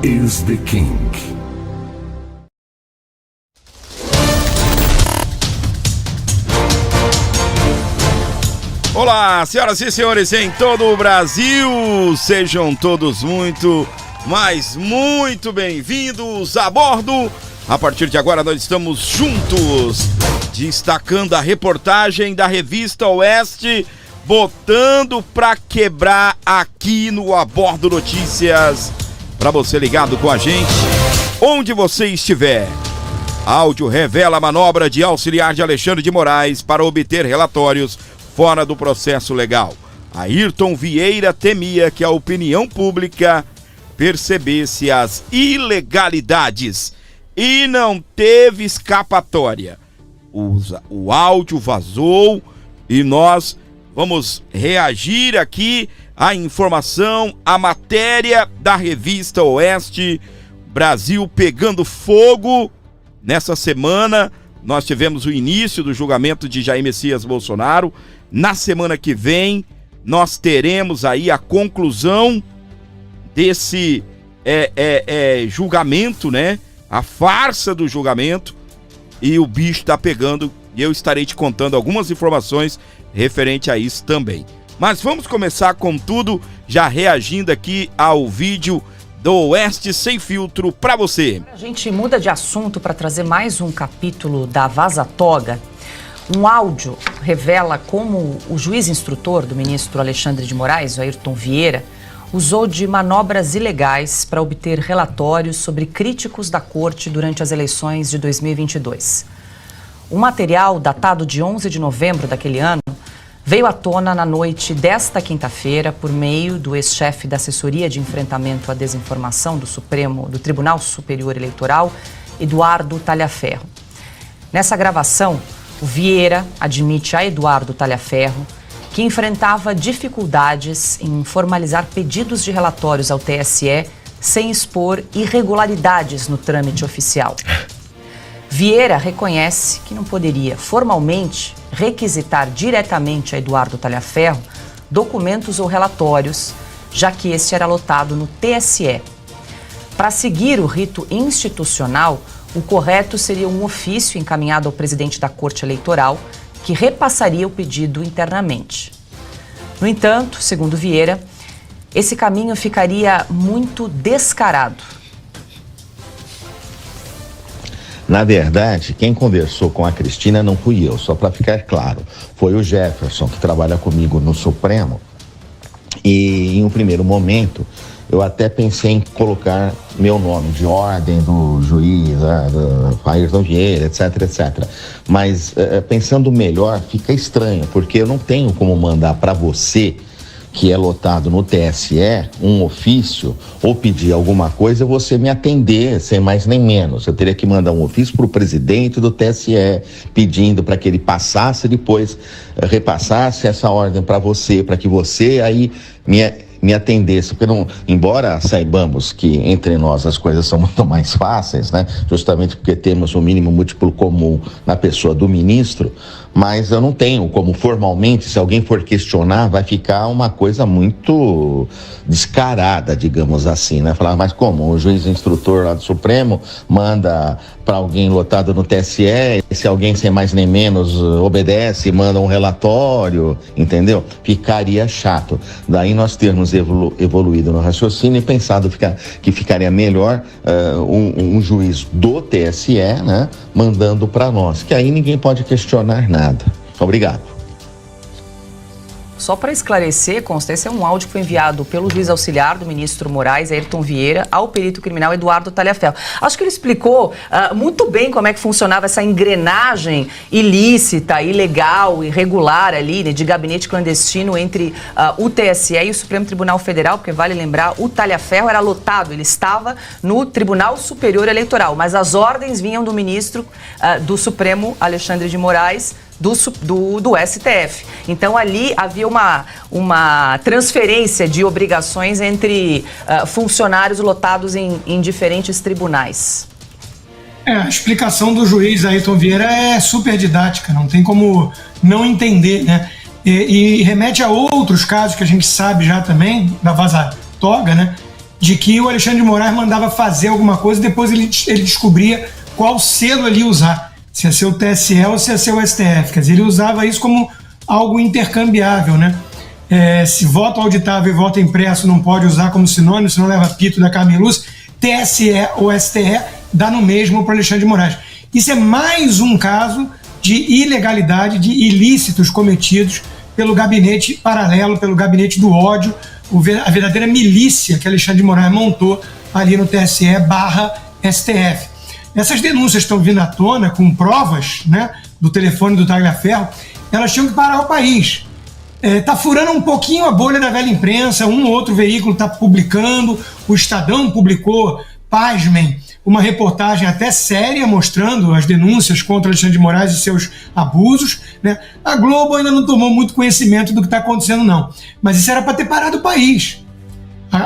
is the king. Olá, senhoras e senhores em todo o Brasil, sejam todos muito bem-vindos a bordo. A partir de agora nós estamos juntos, destacando a reportagem da Revista Oeste, botando pra quebrar aqui no A Bordo Notícias, pra você ligado com a gente, onde você estiver. Áudio revela a manobra de auxiliar de Alexandre de Moraes para obter relatórios fora do processo legal. Ayrton Vieira temia que a opinião pública percebesse as ilegalidades e não teve escapatória. O áudio vazou e nós vamos reagir aqui à informação, à matéria da Revista Oeste. Brasil pegando fogo. Nessa semana nós tivemos o início do julgamento de Jair Messias Bolsonaro. Na semana que vem nós teremos aí a conclusão desse julgamento, né? A farsa do julgamento, e o bicho tá pegando, e eu estarei te contando algumas informações referente a isso também. Mas vamos começar com tudo, já reagindo aqui ao vídeo do Oeste Sem Filtro para você. A gente muda de assunto para trazer mais um capítulo da Vaza Toga. Um áudio revela como o juiz instrutor do ministro Alexandre de Moraes, o Ayrton Vieira, usou de manobras ilegais para obter relatórios sobre críticos da corte durante as eleições de 2022. O material, datado de 11 de novembro daquele ano, veio à tona na noite desta quinta-feira por meio do ex-chefe da Assessoria de Enfrentamento à Desinformação do Tribunal Superior Eleitoral, Eduardo Talhaferro. Nessa gravação, o Vieira admite a Eduardo Talhaferro que enfrentava dificuldades em formalizar pedidos de relatórios ao TSE sem expor irregularidades no trâmite oficial. Vieira reconhece que não poderia formalmente requisitar diretamente a Eduardo Talhaferro documentos ou relatórios, já que este era lotado no TSE. Para seguir o rito institucional, o correto seria um ofício encaminhado ao presidente da Corte Eleitoral, que repassaria o pedido internamente. No entanto, segundo Vieira, esse caminho ficaria muito descarado. Na verdade, quem conversou com a Cristina não fui eu, só para ficar claro. Foi o Jefferson, que trabalha comigo no Supremo. E em um primeiro momento, eu até pensei em colocar meu nome de ordem do juiz, do Ayrton Vieira, etc, etc. Mas pensando melhor, fica estranho, porque eu não tenho como mandar para você, que é lotado no TSE, um ofício, ou pedir alguma coisa, você me atender, sem mais nem menos. Eu teria que mandar um ofício para o presidente do TSE, pedindo para que ele passasse, depois repassasse essa ordem para você, para que você aí me atendesse, porque não, embora saibamos que entre nós as coisas são muito mais fáceis, né? Justamente porque temos um mínimo múltiplo comum na pessoa do ministro, mas eu não tenho como formalmente, se alguém for questionar, vai ficar uma coisa muito descarada, digamos assim, né? Falar, mas como? O juiz instrutor lá do Supremo manda para alguém lotado no TSE, e se alguém sem mais nem menos obedece, manda um relatório, entendeu? Ficaria chato. Daí nós termos evoluído no raciocínio e pensado que ficaria melhor um juiz do TSE, né, mandando para nós, que aí ninguém pode questionar nada. Obrigado. Só para esclarecer, consta, esse é um áudio que foi enviado pelo juiz auxiliar do ministro Moraes, Ayrton Vieira, ao perito criminal Eduardo Talhaferro. Acho que ele explicou muito bem como é que funcionava essa engrenagem ilícita, ilegal, irregular ali, né, de gabinete clandestino entre o TSE e o Supremo Tribunal Federal, porque vale lembrar, o Talhaferro era lotado, ele estava no Tribunal Superior Eleitoral, mas as ordens vinham do ministro do Supremo, Alexandre de Moraes, do STF. Então ali havia uma transferência de obrigações entre funcionários lotados em diferentes tribunais. A explicação do juiz Ayrton Vieira é super didática, não tem como não entender, né? E remete a outros casos que a gente sabe já também, da Vaza Toga, né? de que o Alexandre de Moraes mandava fazer alguma coisa e depois ele descobria qual selo ele ia usar, se ia ser o TSE ou se ia ser o STF. Quer dizer, ele usava isso como algo intercambiável, né? Se voto auditável e voto impresso não pode usar como sinônimo, senão leva pito da Carmen Lúcia, TSE ou STE dá no mesmo para Alexandre de Moraes. Isso é mais um caso de ilegalidade, de ilícitos cometidos pelo gabinete paralelo, pelo gabinete do ódio, a verdadeira milícia que Alexandre de Moraes montou ali no TSE/STF. Essas denúncias estão vindo à tona com provas, né, do telefone do Tagliaferro, elas tinham que parar o país. Está furando um pouquinho a bolha da velha imprensa, um ou outro veículo está publicando, o Estadão publicou, pasmem, uma reportagem até séria mostrando as denúncias contra Alexandre de Moraes e seus abusos, né? A Globo ainda não tomou muito conhecimento do que está acontecendo, não. Mas isso era para ter parado o país.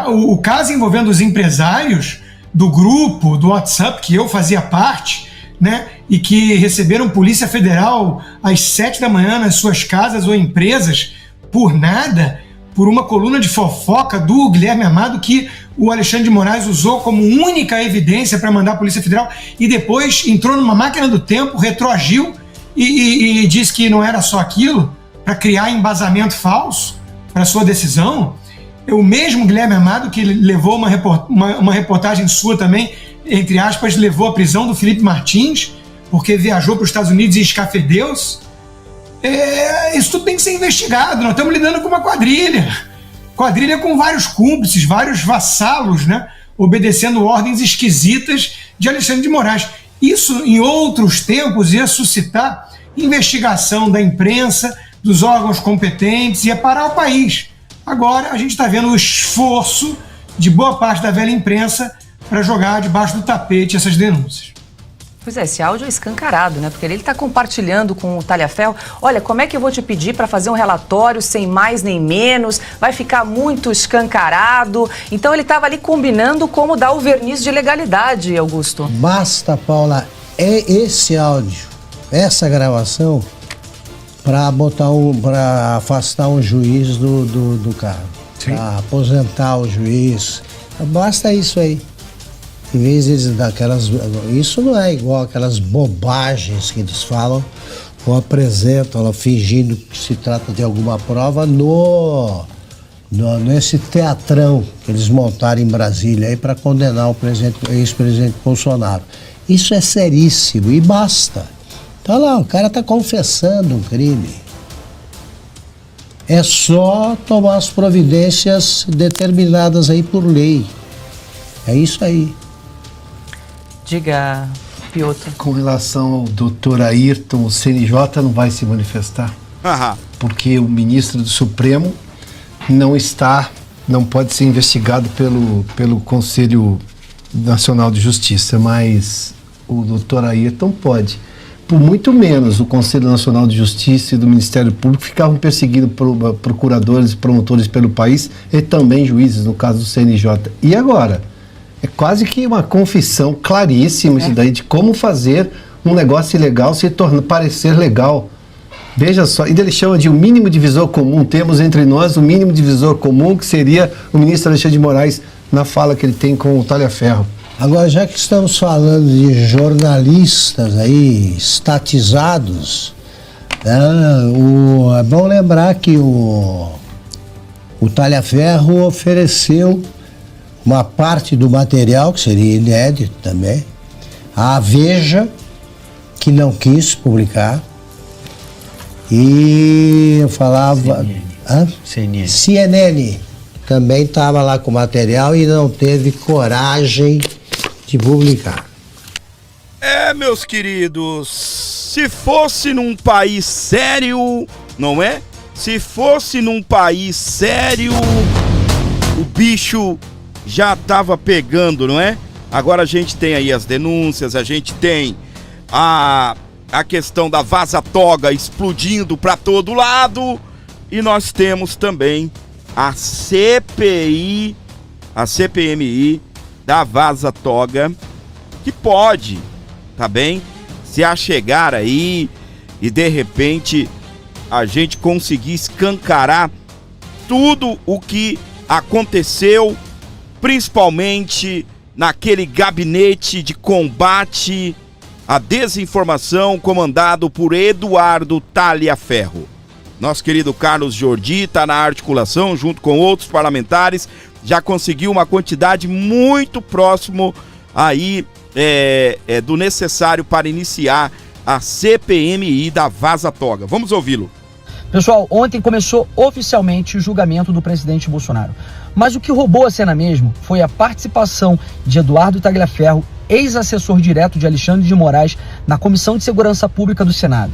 O caso envolvendo os empresários do grupo, do WhatsApp, que eu fazia parte, né? E que receberam Polícia Federal às 7 da manhã nas suas casas ou empresas, por nada, por uma coluna de fofoca do Guilherme Amado que o Alexandre de Moraes usou como única evidência para mandar a Polícia Federal e depois entrou numa máquina do tempo, retroagiu e disse que não era só aquilo, para criar embasamento falso para sua decisão. O mesmo Guilherme Amado que levou uma reportagem sua também, entre aspas, levou à prisão do Felipe Martins, porque viajou para os Estados Unidos e escafedeu-se. Isso tudo tem que ser investigado. Nós estamos lidando com uma quadrilha com vários cúmplices, vários vassalos, né, obedecendo ordens esquisitas de Alexandre de Moraes. Isso, em outros tempos, ia suscitar investigação da imprensa, dos órgãos competentes, ia parar o país. Agora, a gente está vendo o esforço de boa parte da velha imprensa para jogar debaixo do tapete essas denúncias. Pois é, esse áudio é escancarado, né? Porque ele está compartilhando com o Tagliaferro. Olha, como é que eu vou te pedir para fazer um relatório sem mais nem menos? Vai ficar muito escancarado. Então ele estava ali combinando como dar o verniz de legalidade, Augusto. Basta, Paula, esse áudio, essa gravação, para afastar um juiz do cargo, para aposentar o juiz. Basta isso aí. Em vez de daquelas... Isso não é igual aquelas bobagens que eles falam ou apresentam, ela fingindo que se trata de alguma prova nesse teatrão que eles montaram em Brasília aí para condenar o ex-presidente Bolsonaro. Isso é seríssimo e basta. Então lá, o cara está confessando um crime. É só tomar as providências determinadas aí por lei. É isso aí. Diga, Piotr. Com relação ao doutor Ayrton, o CNJ não vai se manifestar. Porque o ministro do Supremo não pode ser investigado pelo Conselho Nacional de Justiça, mas o doutor Ayrton pode. Por muito menos o Conselho Nacional de Justiça e do Ministério Público ficavam perseguindo procuradores e promotores pelo país e também juízes, no caso do CNJ. E agora? É quase que uma confissão claríssima isso daí de como fazer um negócio ilegal se parecer legal. Veja só, e ele chama de o mínimo divisor comum. Temos entre nós o mínimo divisor comum, que seria o ministro Alexandre de Moraes, na fala que ele tem com o Tagliaferro. Agora, já que estamos falando de jornalistas aí, estatizados, é bom lembrar que o Tagliaferro ofereceu uma parte do material, que seria inédito também, à Veja, que não quis publicar, e eu falava... CNN também estava lá com material e não teve coragem de publicar. Meus queridos, se fosse num país sério, não é? Se fosse num país sério, o bicho já estava pegando, não é? Agora a gente tem aí as denúncias, a gente tem a questão da vaza-toga explodindo para todo lado e nós temos também a CPI, a CPMI da vaza-toga, que pode, tá bem, se achegar aí e de repente a gente conseguir escancarar tudo o que aconteceu principalmente naquele gabinete de combate à desinformação comandado por Eduardo Talhaferro. Nosso querido Carlos Jordi está na articulação junto com outros parlamentares, já conseguiu uma quantidade muito próximo aí do necessário para iniciar a CPMI da Vaza Toga. Vamos ouvi-lo. Pessoal, ontem começou oficialmente o julgamento do presidente Bolsonaro. Mas o que roubou a cena mesmo foi a participação de Eduardo Tagliaferro, ex-assessor direto de Alexandre de Moraes, na Comissão de Segurança Pública do Senado.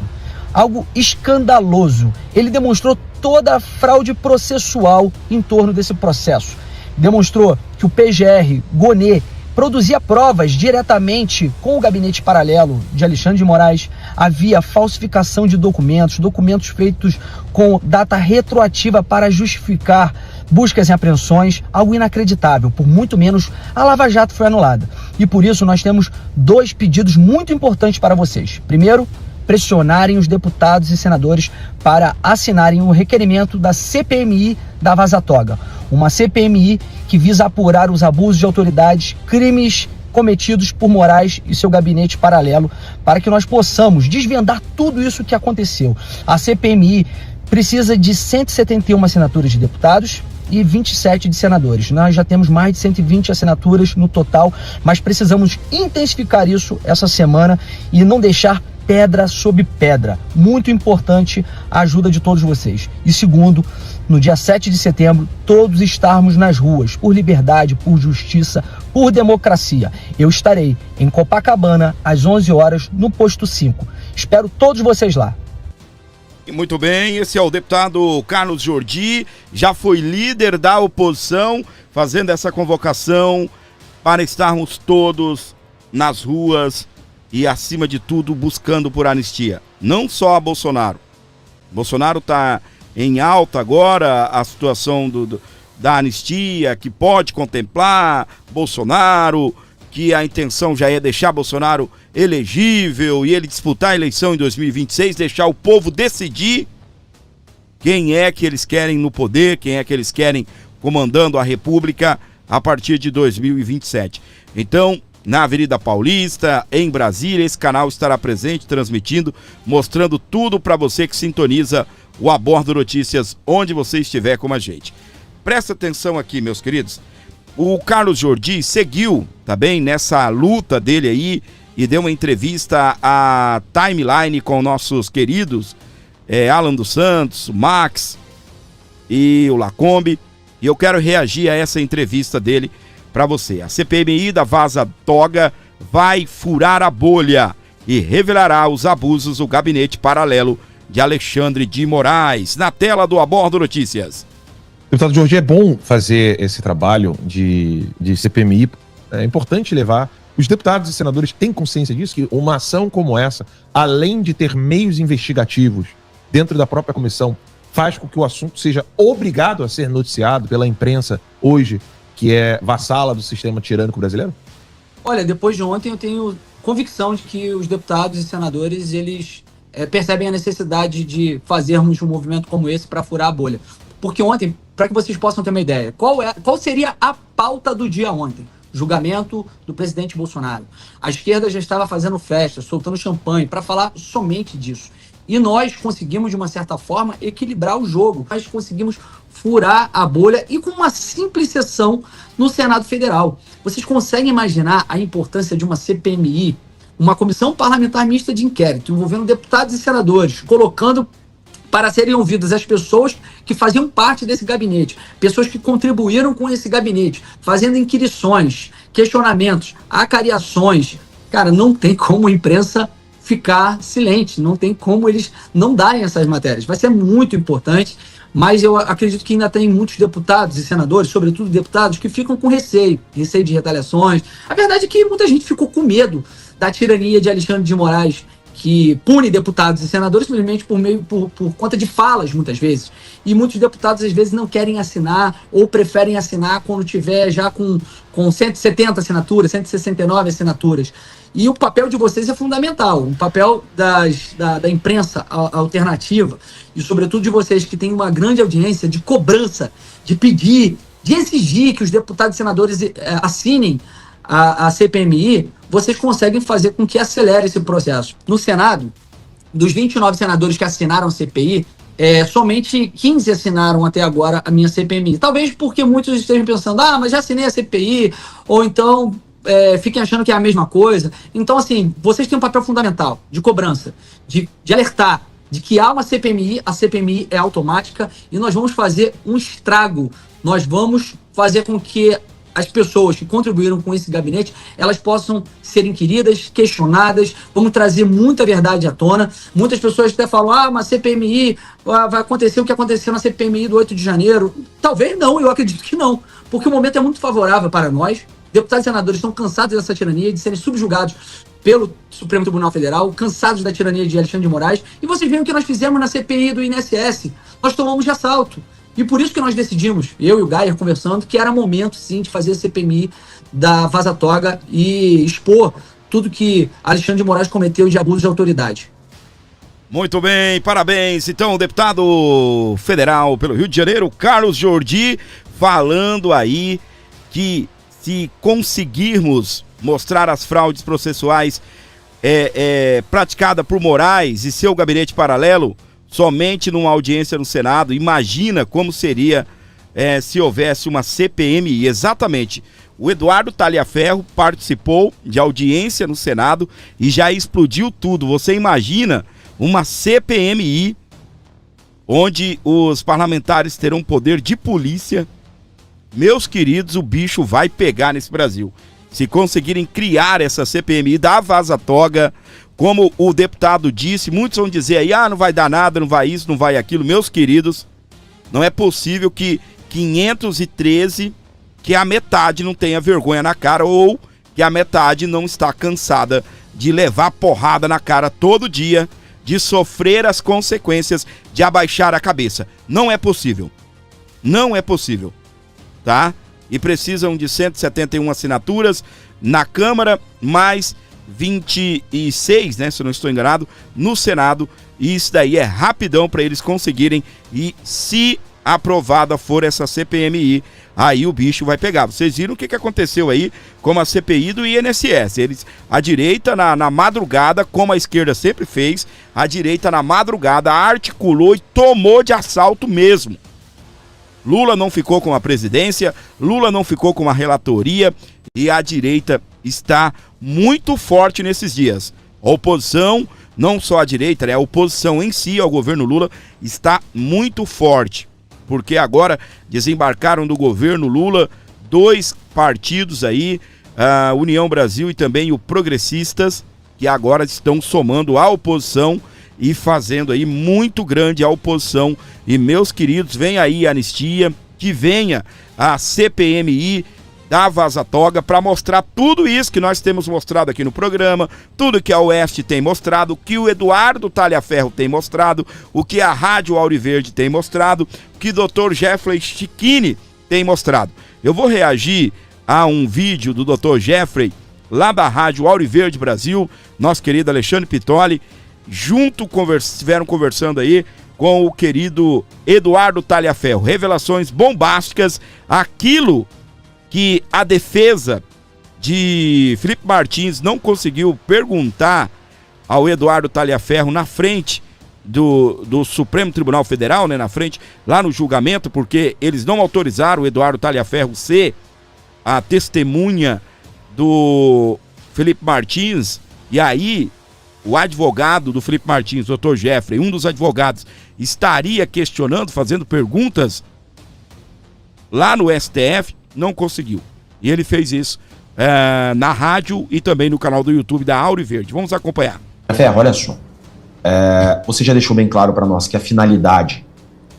Algo escandaloso. Ele demonstrou toda a fraude processual em torno desse processo. Demonstrou que o PGR, Gonê, produzia provas diretamente com o gabinete paralelo de Alexandre de Moraes, havia falsificação de documentos feitos com data retroativa para justificar buscas e apreensões, algo inacreditável. Por muito menos, a Lava Jato foi anulada. E por isso nós temos 2 pedidos muito importantes para vocês. Primeiro, pressionarem os deputados e senadores para assinarem o requerimento da CPMI da Vaza Toga. Uma CPMI que visa apurar os abusos de autoridades, crimes cometidos por Moraes e seu gabinete paralelo, para que nós possamos desvendar tudo isso que aconteceu. A CPMI precisa de 171 assinaturas de deputados e 27 de senadores. Nós já temos mais de 120 assinaturas no total, mas precisamos intensificar isso essa semana e não deixar pedra sobre pedra. Muito importante a ajuda de todos vocês. E segundo, no dia 7 de setembro, todos estarmos nas ruas, por liberdade, por justiça, por democracia. Eu estarei em Copacabana, às 11 horas, no Posto 5. Espero todos vocês lá. Muito bem, esse é o deputado Carlos Jordi, já foi líder da oposição, fazendo essa convocação para estarmos todos nas ruas e, acima de tudo, buscando por anistia. Não só a Bolsonaro. Bolsonaro está em alta agora, a situação da anistia, que pode contemplar Bolsonaro, que a intenção já é deixar Bolsonaro elegível e ele disputar a eleição em 2026, deixar o povo decidir quem é que eles querem no poder, quem é que eles querem comandando a República a partir de 2027. Então, na Avenida Paulista, em Brasília, esse canal estará presente, transmitindo, mostrando tudo para você que sintoniza o Abordo Notícias, onde você estiver com a gente. Presta atenção aqui, meus queridos. O Carlos Jordi seguiu, tá bem, nessa luta dele aí e deu uma entrevista à Timeline com nossos queridos Alan dos Santos, o Max e o Lacombe. E eu quero reagir a essa entrevista dele para você. A CPMI da Vaza Toga vai furar a bolha e revelará os abusos do gabinete paralelo de Alexandre de Moraes. Na tela do Abordo Notícias. Deputado Jordi, é bom fazer esse trabalho de CPMI. É importante levar. Os deputados e senadores têm consciência disso, que uma ação como essa, além de ter meios investigativos dentro da própria comissão, faz com que o assunto seja obrigado a ser noticiado pela imprensa hoje, que é vassala do sistema tirânico brasileiro? Olha, depois de ontem eu tenho convicção de que os deputados e senadores, eles percebem a necessidade de fazermos um movimento como esse para furar a bolha. Porque ontem, para que vocês possam ter uma ideia, qual seria a pauta do dia ontem? Julgamento do presidente Bolsonaro. A esquerda já estava fazendo festa, soltando champanhe, para falar somente disso. E nós conseguimos, de uma certa forma, equilibrar o jogo. Nós conseguimos furar a bolha e com uma simples sessão no Senado Federal. Vocês conseguem imaginar a importância de uma CPMI, uma comissão parlamentar mista de inquérito, envolvendo deputados e senadores, colocando para serem ouvidas as pessoas que faziam parte desse gabinete, pessoas que contribuíram com esse gabinete, fazendo inquirições, questionamentos, acariações. Cara, não tem como a imprensa ficar silente, não tem como eles não darem essas matérias. Vai ser muito importante, mas eu acredito que ainda tem muitos deputados e senadores, sobretudo deputados, que ficam com receio de retaliações. A verdade é que muita gente ficou com medo da tirania de Alexandre de Moraes, que pune deputados e senadores simplesmente por conta de falas, muitas vezes. E muitos deputados, às vezes, não querem assinar ou preferem assinar quando tiver já com 170 assinaturas, 169 assinaturas. E o papel de vocês é fundamental, o papel da imprensa alternativa e, sobretudo, de vocês que têm uma grande audiência de cobrança, de pedir de exigir que os deputados e senadores assinem a CPMI, vocês conseguem fazer com que acelere esse processo. No Senado, dos 29 senadores que assinaram a CPI, somente 15 assinaram até agora a minha CPMI. Talvez porque muitos estejam pensando, mas já assinei a CPI, ou então fiquem achando que é a mesma coisa. Então, assim, vocês têm um papel fundamental de cobrança, de alertar, de que há uma CPMI, a CPMI é automática e nós vamos fazer um estrago. Nós vamos fazer com que as pessoas que contribuíram com esse gabinete, elas possam ser inquiridas, questionadas, vamos trazer muita verdade à tona. Muitas pessoas até falam, uma CPMI, vai acontecer o que aconteceu na CPMI do 8 de janeiro. Talvez não, eu acredito que não, porque o momento é muito favorável para nós. Deputados e senadores estão cansados dessa tirania, de serem subjugados pelo Supremo Tribunal Federal, cansados da tirania de Alexandre de Moraes, e vocês veem o que nós fizemos na CPI do INSS. Nós tomamos de assalto. E por isso que nós decidimos, eu e o Gayer conversando, que era momento, sim, de fazer a CPMI da Vaza Toga e expor tudo que Alexandre de Moraes cometeu de abuso de autoridade. Muito bem, parabéns. Então, o deputado federal pelo Rio de Janeiro, Carlos Jordi, falando aí que se conseguirmos mostrar as fraudes processuais praticadas por Moraes e seu gabinete paralelo, somente numa audiência no Senado, imagina como seria se houvesse uma CPMI. Exatamente. O Eduardo Talhaferro participou de audiência no Senado e já explodiu tudo. Você imagina uma CPMI onde os parlamentares terão poder de polícia? Meus queridos, o bicho vai pegar nesse Brasil. Se conseguirem criar essa CPMI da Vaza Toga, como o deputado disse, muitos vão dizer aí, não vai dar nada, não vai isso, não vai aquilo. Meus queridos, não é possível que 513, que a metade não tenha vergonha na cara, ou que a metade não está cansada de levar porrada na cara todo dia, de sofrer as consequências, de abaixar a cabeça. Não é possível. Não é possível. Tá? E precisam de 171 assinaturas na Câmara, mais 26, né, se eu não estou enganado, no Senado, e isso daí é rapidão para eles conseguirem, e se aprovada for essa CPMI, aí o bicho vai pegar. Vocês viram o que aconteceu aí com a CPI do INSS? A direita na madrugada, como a esquerda sempre fez, a direita na madrugada articulou e tomou de assalto mesmo. Lula não ficou com a presidência, Lula não ficou com a relatoria, e a direita está muito forte nesses dias. A oposição, não só a direita, né, a oposição em si ao governo Lula está muito forte, porque agora desembarcaram do governo Lula 2 partidos aí, a União Brasil e também o Progressistas, que agora estão somando a oposição e fazendo aí muito grande a oposição. E, meus queridos, vem aí a anistia, que venha a CPMI da Vaza Toga para mostrar tudo isso que nós temos mostrado aqui no programa, tudo que a Oeste tem mostrado, o que o Eduardo Talhaferro tem mostrado, o que a Rádio Auriverde tem mostrado, o que o Dr. Jeffrey Chiquini tem mostrado. Eu vou reagir a um vídeo do Dr. Jeffrey, lá da Rádio Auriverde Brasil, nosso querido Alexandre Pitoli, estiveram conversando aí com o querido Eduardo Talhaferro. Revelações bombásticas, aquilo que a defesa de Felipe Martins não conseguiu perguntar ao Eduardo Talhaferro na frente do Supremo Tribunal Federal, né, na frente, lá no julgamento, porque eles não autorizaram o Eduardo Talhaferro ser a testemunha do Felipe Martins, e aí o advogado do Felipe Martins, Dr. Jeffrey, um dos advogados, estaria questionando, fazendo perguntas lá no STF, não conseguiu. E ele fez isso na rádio e também no canal do YouTube da Auriverde. Vamos acompanhar. Ferro, olha só. Você já deixou bem claro para nós que a finalidade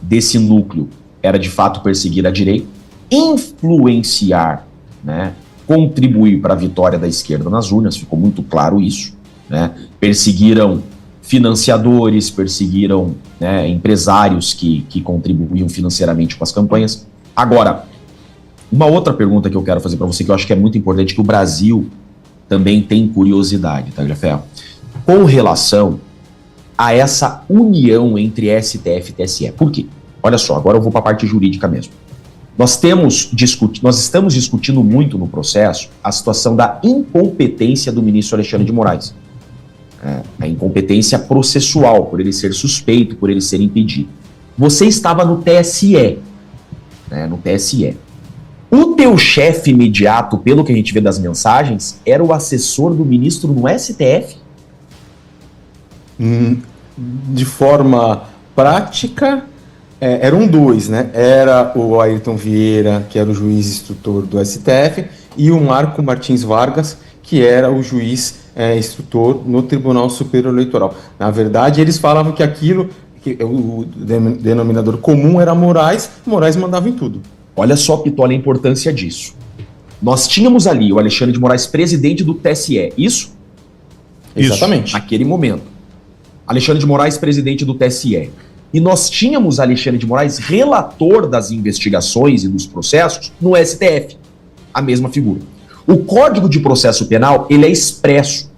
desse núcleo era de fato perseguir a direita, influenciar, né, contribuir para a vitória da esquerda nas urnas, ficou muito claro isso, né? Perseguiram financiadores, perseguiram, né, empresários que contribuíam financeiramente com as campanhas. Agora, uma outra pergunta que eu quero fazer para você, que eu acho que é muito importante, que o Brasil também tem curiosidade, tá, Jafé? Com relação a essa união entre STF e TSE. Por quê? Olha só, agora eu vou para a parte jurídica mesmo. Nós estamos discutindo muito no processo a situação da incompetência do ministro Alexandre de Moraes. A incompetência processual, por ele ser suspeito, por ele ser impedido. Você estava no TSE, né, no TSE. O teu chefe imediato, pelo que a gente vê das mensagens, era o assessor do ministro no STF? De forma prática, eram dois, né? Era o Ayrton Vieira, que era o juiz instrutor do STF, e o Marco Martins Vargas, que era o juiz instrutor no Tribunal Superior Eleitoral. Na verdade, eles falavam que aquilo, que o denominador comum era Moraes mandava em tudo. Olha só, Pitoli, a importância disso. Nós tínhamos ali o Alexandre de Moraes, presidente do TSE, isso? Exatamente. Naquele momento. Alexandre de Moraes, presidente do TSE. E nós tínhamos Alexandre de Moraes, relator das investigações e dos processos no STF. A mesma figura. O Código de Processo Penal, ele é expresso.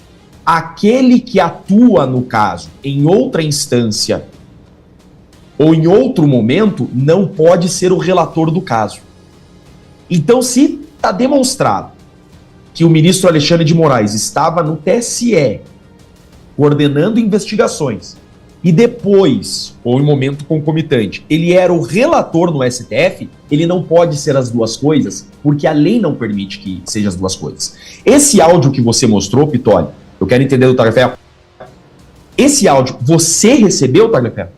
Aquele que atua no caso em outra instância ou em outro momento não pode ser o relator do caso. Então, se está demonstrado que o ministro Alexandre de Moraes estava no TSE coordenando investigações e depois, ou em momento concomitante, ele era o relator no STF, ele não pode ser as duas coisas, porque a lei não permite que seja as duas coisas. Esse áudio que você mostrou, Pitoli, eu quero entender do Tagliaferro. Esse áudio, você recebeu, Tagliaferro?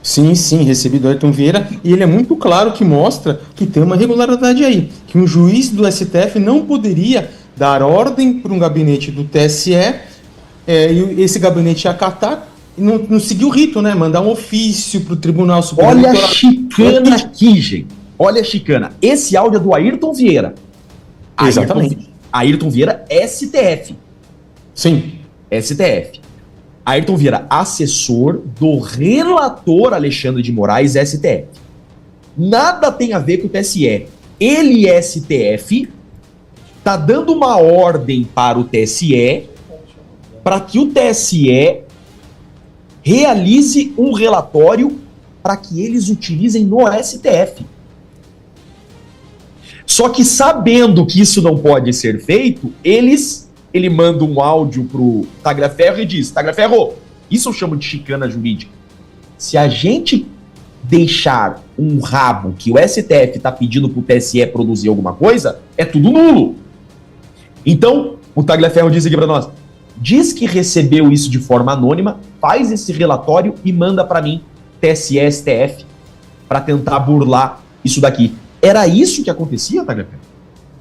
Sim, recebi do Ayrton Vieira, e ele é muito claro que mostra que tem uma irregularidade aí, que um juiz do STF não poderia dar ordem para um gabinete do TSE, e esse gabinete acatar, e não seguir o rito, né? Mandar um ofício para o Tribunal Superior Eleitoral. Olha a chicana aqui, gente. Olha a chicana. Esse áudio é do Ayrton Vieira. Exatamente. Ayrton Vieira, STF. Sim. STF. Ayrton Vieira, assessor do relator Alexandre de Moraes, STF. Nada tem a ver com o TSE. Ele, STF, está dando uma ordem para o TSE para que o TSE realize um relatório para que eles utilizem no STF. Só que sabendo que isso não pode ser feito, ele manda um áudio pro Tagliaferro e diz: Tagliaferro, isso eu chamo de chicana jurídica. Se a gente deixar um rabo que o STF está pedindo pro TSE produzir alguma coisa, é tudo nulo. Então, o Tagliaferro diz aqui para nós: diz que recebeu isso de forma anônima, faz esse relatório e manda para mim, TSE, STF, para tentar burlar isso daqui. Era isso que acontecia, Tagliaferro?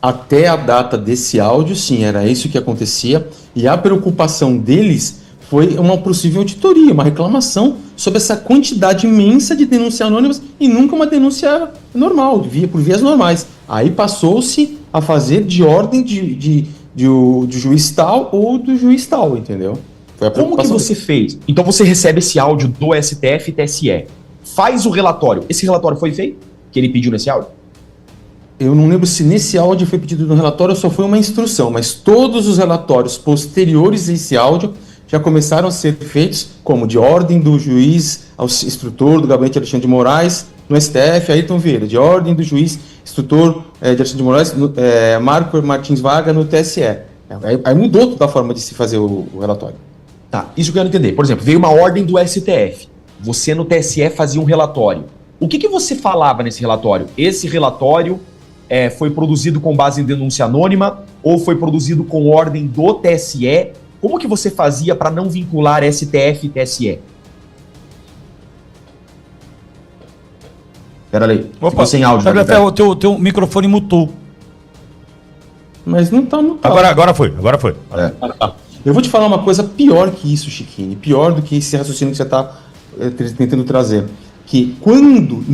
Até a data desse áudio, sim, era isso que acontecia, e a preocupação deles foi uma possível auditoria, uma reclamação sobre essa quantidade imensa de denúncias anônimas e nunca uma denúncia normal, por vias normais. Aí passou-se a fazer de ordem do juiz tal ou do juiz tal, entendeu? Foi a Como que você fez? Então você recebe esse áudio do STF e TSE, faz o relatório. Esse relatório foi feito? Que ele pediu nesse áudio? Eu não lembro se nesse áudio foi pedido no relatório ou só foi uma instrução, mas todos os relatórios posteriores a esse áudio já começaram a ser feitos como de ordem do juiz ao instrutor do gabinete Alexandre de Moraes no STF, Ayrton Vieira, de ordem do juiz instrutor de Alexandre de Moraes, Marco Martins Vargas no TSE. Aí mudou toda a forma de se fazer o relatório. Tá, isso que eu quero entender. Por exemplo, veio uma ordem do STF. Você no TSE fazia um relatório. O que você falava nesse relatório? Esse relatório foi produzido com base em denúncia anônima ou foi produzido com ordem do TSE? Como que você fazia para não vincular STF e TSE? Pera aí, ficou sem áudio. O teu microfone mutou. Mas não tá mutado. Agora foi. Eu vou te falar uma coisa pior que isso, Chiquinho, pior do que esse raciocínio que você está tentando trazer. Que quando,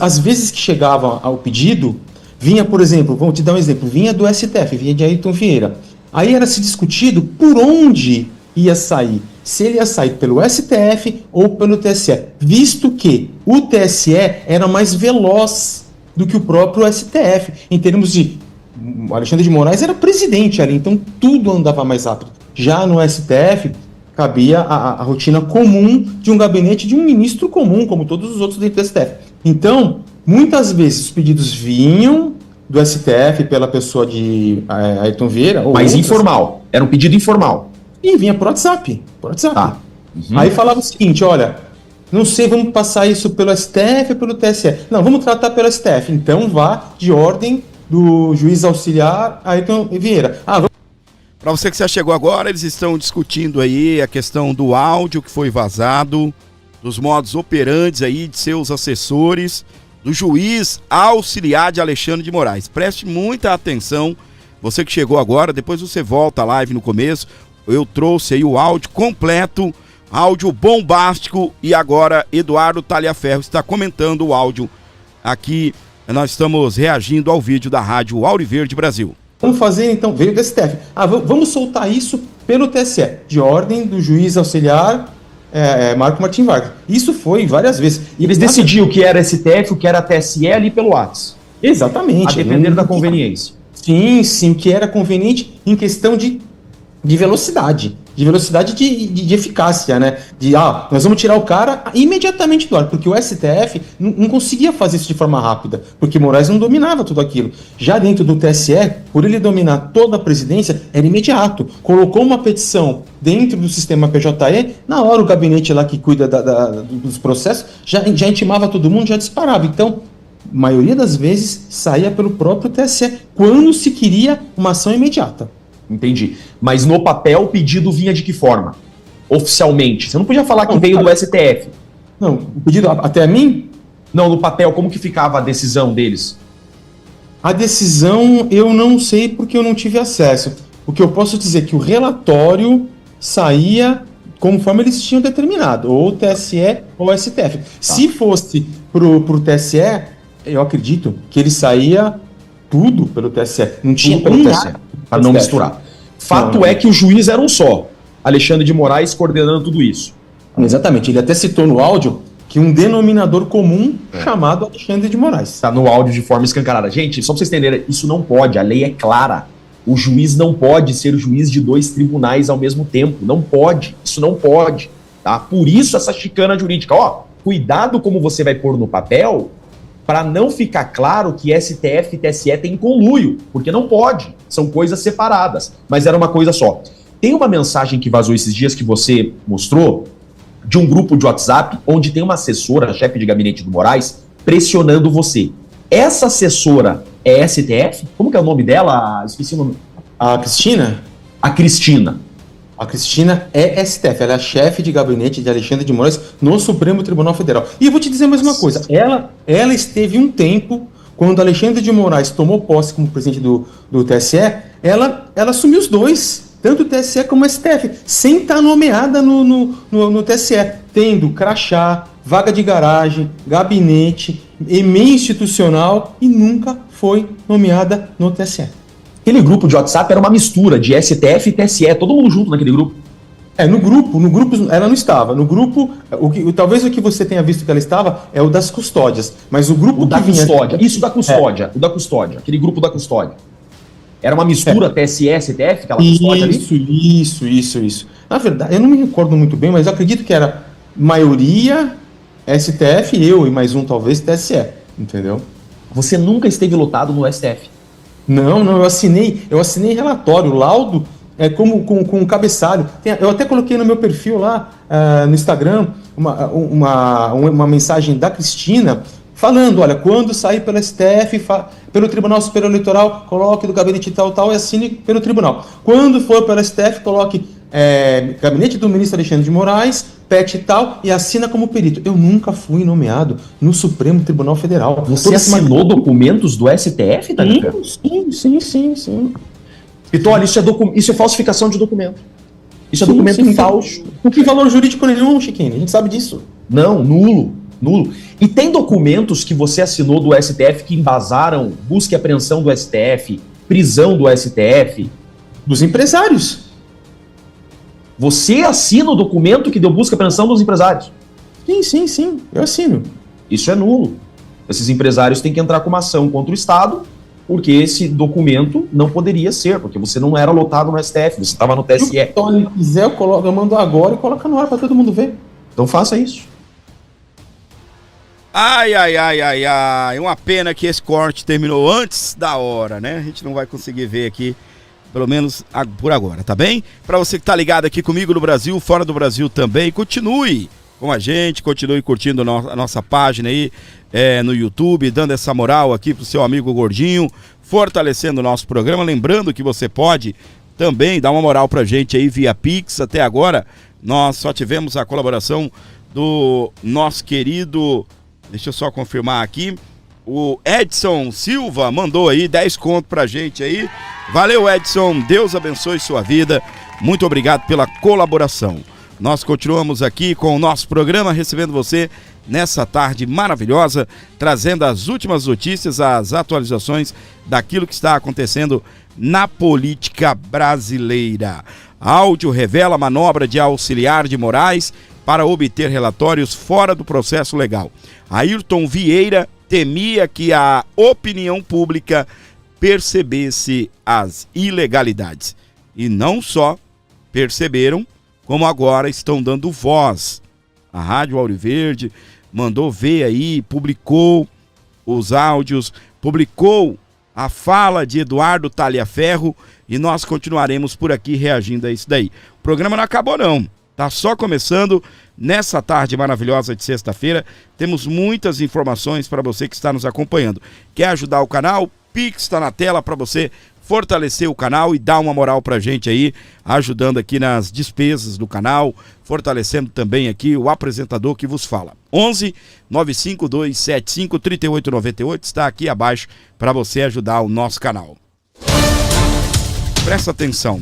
às vezes que chegava ao pedido, vinha, por exemplo, vou te dar um exemplo, vinha do STF, vinha de Ayrton Vieira. Aí era se discutido por onde ia sair, se ele ia sair pelo STF ou pelo TSE, visto que o TSE era mais veloz do que o próprio STF, em termos de... O Alexandre de Moraes era presidente ali, então tudo andava mais rápido. Já no STF... cabia a rotina comum de um gabinete de um ministro comum, como todos os outros dentro do STF. Então, muitas vezes os pedidos vinham do STF pela pessoa de Ayrton Vieira. Mas informal. Era um pedido informal. E vinha por WhatsApp. Tá. Aí falava o seguinte, olha, não sei, vamos passar isso pelo STF ou pelo TSE. Não, vamos tratar pelo STF. Então vá de ordem do juiz auxiliar Ayrton Vieira. Para você que já chegou agora, eles estão discutindo aí a questão do áudio que foi vazado, dos modos operantes aí de seus assessores, do juiz auxiliar de Alexandre de Moraes. Preste muita atenção, você que chegou agora, depois você volta à live no começo, eu trouxe aí o áudio completo, áudio bombástico, e agora Eduardo Talhaferro está comentando o áudio aqui. Nós estamos reagindo ao vídeo da Rádio Auriverde Brasil. Vamos fazer então, veio do STF. Vamos soltar isso pelo TSE, de ordem do juiz auxiliar Marco Martim Vargas. Isso foi várias vezes. E eles decidiam o que era STF, o que era TSE ali pelo WhatsApp. Exatamente. A depender da conveniência. Sim, que era conveniente em questão de velocidade. De velocidade de eficácia, né? Nós vamos tirar o cara imediatamente do ar, porque o STF não conseguia fazer isso de forma rápida, porque Moraes não dominava tudo aquilo. Já dentro do TSE, por ele dominar toda a presidência, era imediato. Colocou uma petição dentro do sistema PJE, na hora o gabinete lá que cuida dos processos já intimava todo mundo, já disparava. Então, a maioria das vezes saía pelo próprio TSE, quando se queria uma ação imediata. Entendi. Mas no papel o pedido vinha de que forma? Oficialmente. Você não podia falar que veio do STF. Não, o pedido até a mim? Não, no papel, como que ficava a decisão deles? A decisão eu não sei porque eu não tive acesso. O que eu posso dizer é que o relatório saía conforme eles tinham determinado, ou o TSE ou o STF. Se fosse pro TSE, eu acredito que ele saía tudo pelo TSE. Não tinha pelo TSE. Para não misturar. Fato é que o juiz era um só. Alexandre de Moraes coordenando tudo isso. Exatamente. Ele até citou no áudio que um denominador comum chamado Alexandre de Moraes. Tá no áudio de forma escancarada. Gente, só para vocês entenderem, isso não pode. A lei é clara. O juiz não pode ser juiz de 2 tribunais ao mesmo tempo. Não pode. Isso não pode. Tá? Por isso essa chicana jurídica. Cuidado como você vai pôr no papel, para não ficar claro que STF e TSE têm conluio, porque não pode, são coisas separadas, mas era uma coisa só. Tem uma mensagem que vazou esses dias que você mostrou, de um grupo de WhatsApp, onde tem uma assessora, chefe de gabinete do Moraes, pressionando você. Essa assessora é STF? Como que é o nome dela? Esqueci o nome. A Cristina? A Cristina. A Cristina é STF, ela é a chefe de gabinete de Alexandre de Moraes no Supremo Tribunal Federal. E eu vou te dizer mais uma coisa, ela esteve um tempo, quando Alexandre de Moraes tomou posse como presidente do TSE, ela assumiu os dois, tanto o TSE como o STF, sem estar nomeada no TSE, tendo crachá, vaga de garagem, gabinete, e-mail institucional, e nunca foi nomeada no TSE. Aquele grupo de WhatsApp era uma mistura de STF e TSE, todo mundo junto naquele grupo. No grupo ela não estava. No grupo, talvez o que você tenha visto que ela estava é o das custódias, mas o grupo da custódia, isso da custódia, o da custódia, aquele grupo da custódia. Era uma mistura TSE, STF, aquela custódia ali? Isso. Na verdade, eu não me recordo muito bem, mas eu acredito que era maioria STF, eu e mais um talvez TSE, entendeu? Você nunca esteve lotado no STF? Não, eu assinei relatório, laudo, com cabeçalho. Eu até coloquei no meu perfil lá, no Instagram, uma mensagem da Cristina, falando, olha, quando sair pelo STF, pelo Tribunal Superior Eleitoral, coloque do gabinete tal e assine pelo tribunal. Quando for pelo STF, coloque gabinete do ministro Alexandre de Moraes, PET e tal, e assina como perito. Eu nunca fui nomeado no Supremo Tribunal Federal. Você assinou documentos do STF, tá? Sim. Então, olha, isso é falsificação de documento. Isso é documento falso. Não tem valor jurídico nenhum, Chiquinho. A gente sabe disso. Não, nulo. E tem documentos que você assinou do STF que embasaram busca e apreensão do STF, prisão do STF? Dos empresários. Você assina o documento que deu busca e apreensão dos empresários? Sim, eu assino. Isso é nulo. Esses empresários têm que entrar com uma ação contra o Estado, porque esse documento não poderia ser, porque você não era lotado no STF, você estava no TSE. Se o Tony quiser, eu mando agora e coloca no ar para todo mundo ver. Então faça isso. Ai, ai, ai, ai, ai. Uma pena que esse corte terminou antes da hora, né? A gente não vai conseguir ver aqui, pelo menos por agora, tá bem? Pra você que tá ligado aqui comigo no Brasil, fora do Brasil também, continue com a gente, continue curtindo a nossa página aí no YouTube, dando essa moral aqui pro seu amigo Gordinho, fortalecendo o nosso programa. Lembrando que você pode também dar uma moral pra gente aí via Pix. Até agora, nós só tivemos a colaboração do nosso querido, deixa eu só confirmar aqui, o Edson Silva mandou aí 10 conto pra gente aí. Valeu, Edson, Deus abençoe sua vida, muito obrigado pela colaboração. Nós continuamos aqui com o nosso programa, recebendo você nessa tarde maravilhosa, trazendo as últimas notícias, as atualizações daquilo que está acontecendo na política brasileira. Áudio revela manobra de auxiliar de Moraes para obter relatórios fora do processo legal. Ayrton Vieira temia que a opinião pública percebesse as ilegalidades. E não só perceberam, como agora estão dando voz. A Rádio Auriverde mandou ver aí, publicou os áudios, publicou a fala de Eduardo Talhaferro e nós continuaremos por aqui reagindo a isso daí. O programa não acabou não, tá só começando nessa tarde maravilhosa de sexta-feira. Temos muitas informações para você que está nos acompanhando. Quer ajudar o canal? Pix está na tela para você fortalecer o canal e dar uma moral pra gente aí, ajudando aqui nas despesas do canal, fortalecendo também aqui o apresentador que vos fala. 11 95275 3898 está aqui abaixo para você ajudar o nosso canal. Presta atenção.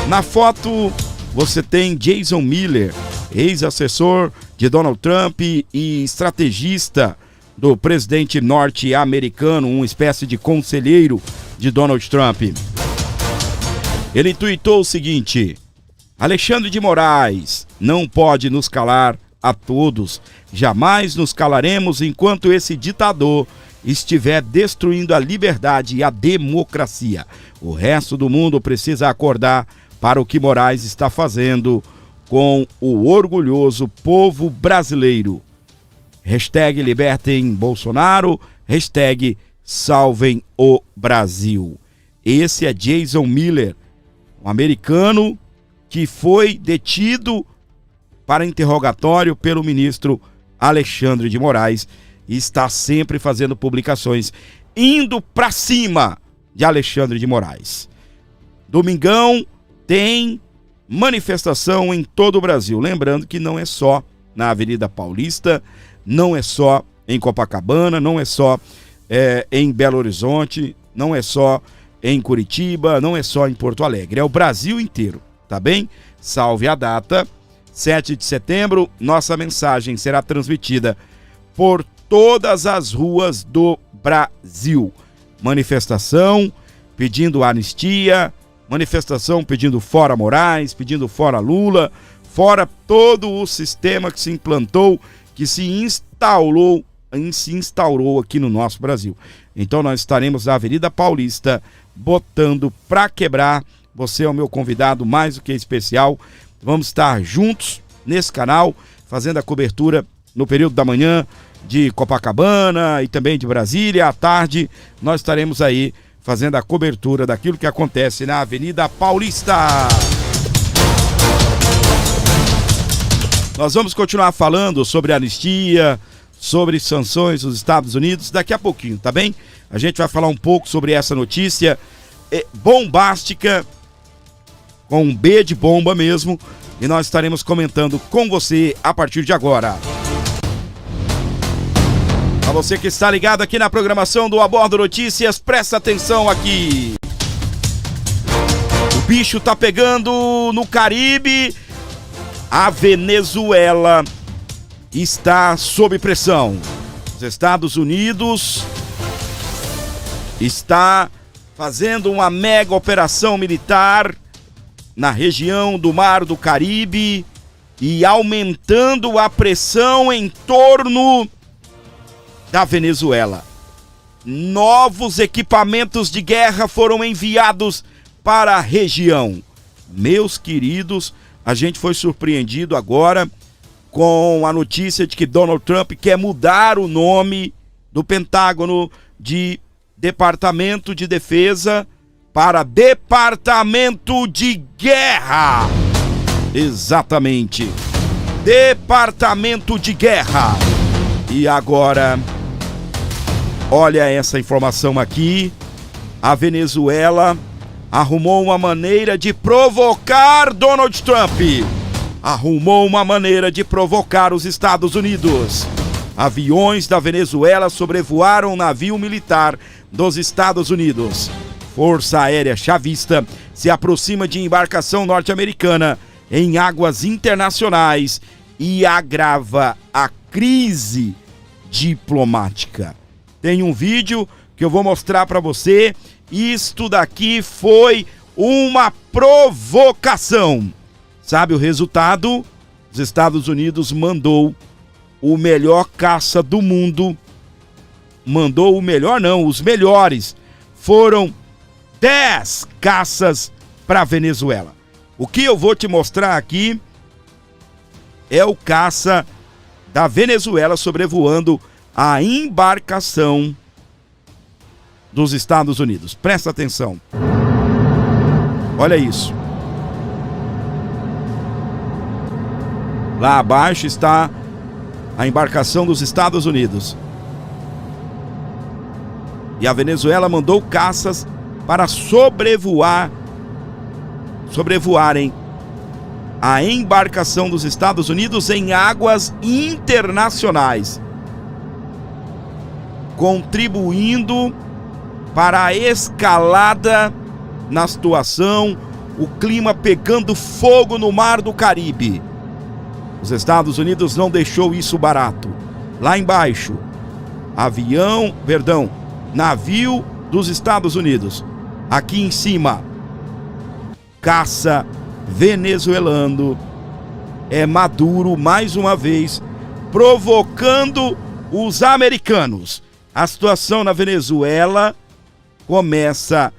Na foto você tem Jason Miller, ex-assessor de Donald Trump e estrategista do presidente norte-americano, uma espécie de conselheiro de Donald Trump. Ele tuitou o seguinte: Alexandre de Moraes não pode nos calar a todos, jamais nos calaremos enquanto esse ditador estiver destruindo a liberdade e a democracia. O resto do mundo precisa acordar para o que Moraes está fazendo com o orgulhoso povo brasileiro. Hashtag libertem Bolsonaro, hashtag salvem o Brasil. Esse é Jason Miller, um americano que foi detido para interrogatório pelo ministro Alexandre de Moraes e está sempre fazendo publicações, indo para cima de Alexandre de Moraes. Domingão tem manifestação em todo o Brasil. Lembrando que não é só na Avenida Paulista, não é só em Copacabana, não é só em Belo Horizonte, não é só em Curitiba, não é só em Porto Alegre, é o Brasil inteiro, tá bem? Salve a data, 7 de setembro, nossa mensagem será transmitida por todas as ruas do Brasil. Manifestação pedindo anistia, manifestação pedindo fora Moraes, pedindo fora Lula, fora todo o sistema que se implantou, que se instaurou aqui no nosso Brasil. Então nós estaremos na Avenida Paulista botando pra quebrar. Você é o meu convidado mais do que especial. Vamos estar juntos nesse canal, fazendo a cobertura no período da manhã de Copacabana e também de Brasília. À tarde nós estaremos aí fazendo a cobertura daquilo que acontece na Avenida Paulista. Nós vamos continuar falando sobre anistia, sobre sanções dos Estados Unidos daqui a pouquinho, tá bem? A gente vai falar um pouco sobre essa notícia bombástica, com um B de bomba mesmo, e nós estaremos comentando com você a partir de agora. Para você que está ligado aqui na programação do Abordo Notícias, presta atenção aqui. O bicho tá pegando no Caribe. A Venezuela está sob pressão. Os Estados Unidos está fazendo uma mega operação militar na região do Mar do Caribe e aumentando a pressão em torno da Venezuela. Novos equipamentos de guerra foram enviados para a região. Meus queridos, a gente foi surpreendido agora com a notícia de que Donald Trump quer mudar o nome do Pentágono de Departamento de Defesa para Departamento de Guerra. Exatamente. Departamento de Guerra. E agora, olha essa informação aqui. A Venezuela arrumou uma maneira de provocar Donald Trump. Arrumou uma maneira de provocar os Estados Unidos. Aviões da Venezuela sobrevoaram um navio militar dos Estados Unidos. Força Aérea Chavista se aproxima de embarcação norte-americana em águas internacionais e agrava a crise diplomática. Tem um vídeo que eu vou mostrar para você. Isto daqui foi uma provocação. Sabe o resultado? Os Estados Unidos mandou o melhor caça do mundo. Mandou o melhor não, os melhores. Foram 10 caças para a Venezuela. O que eu vou te mostrar aqui é o caça da Venezuela sobrevoando a embarcação dos Estados Unidos. Presta atenção. Olha isso. Lá abaixo está a embarcação dos Estados Unidos. E a Venezuela mandou caças para sobrevoarem a embarcação dos Estados Unidos em águas internacionais, contribuindo para a escalada na situação, o clima pegando fogo no Mar do Caribe. Os Estados Unidos não deixou isso barato. Lá embaixo, navio dos Estados Unidos. Aqui em cima, caça venezuelano. É Maduro, mais uma vez, provocando os americanos. A situação na Venezuela começa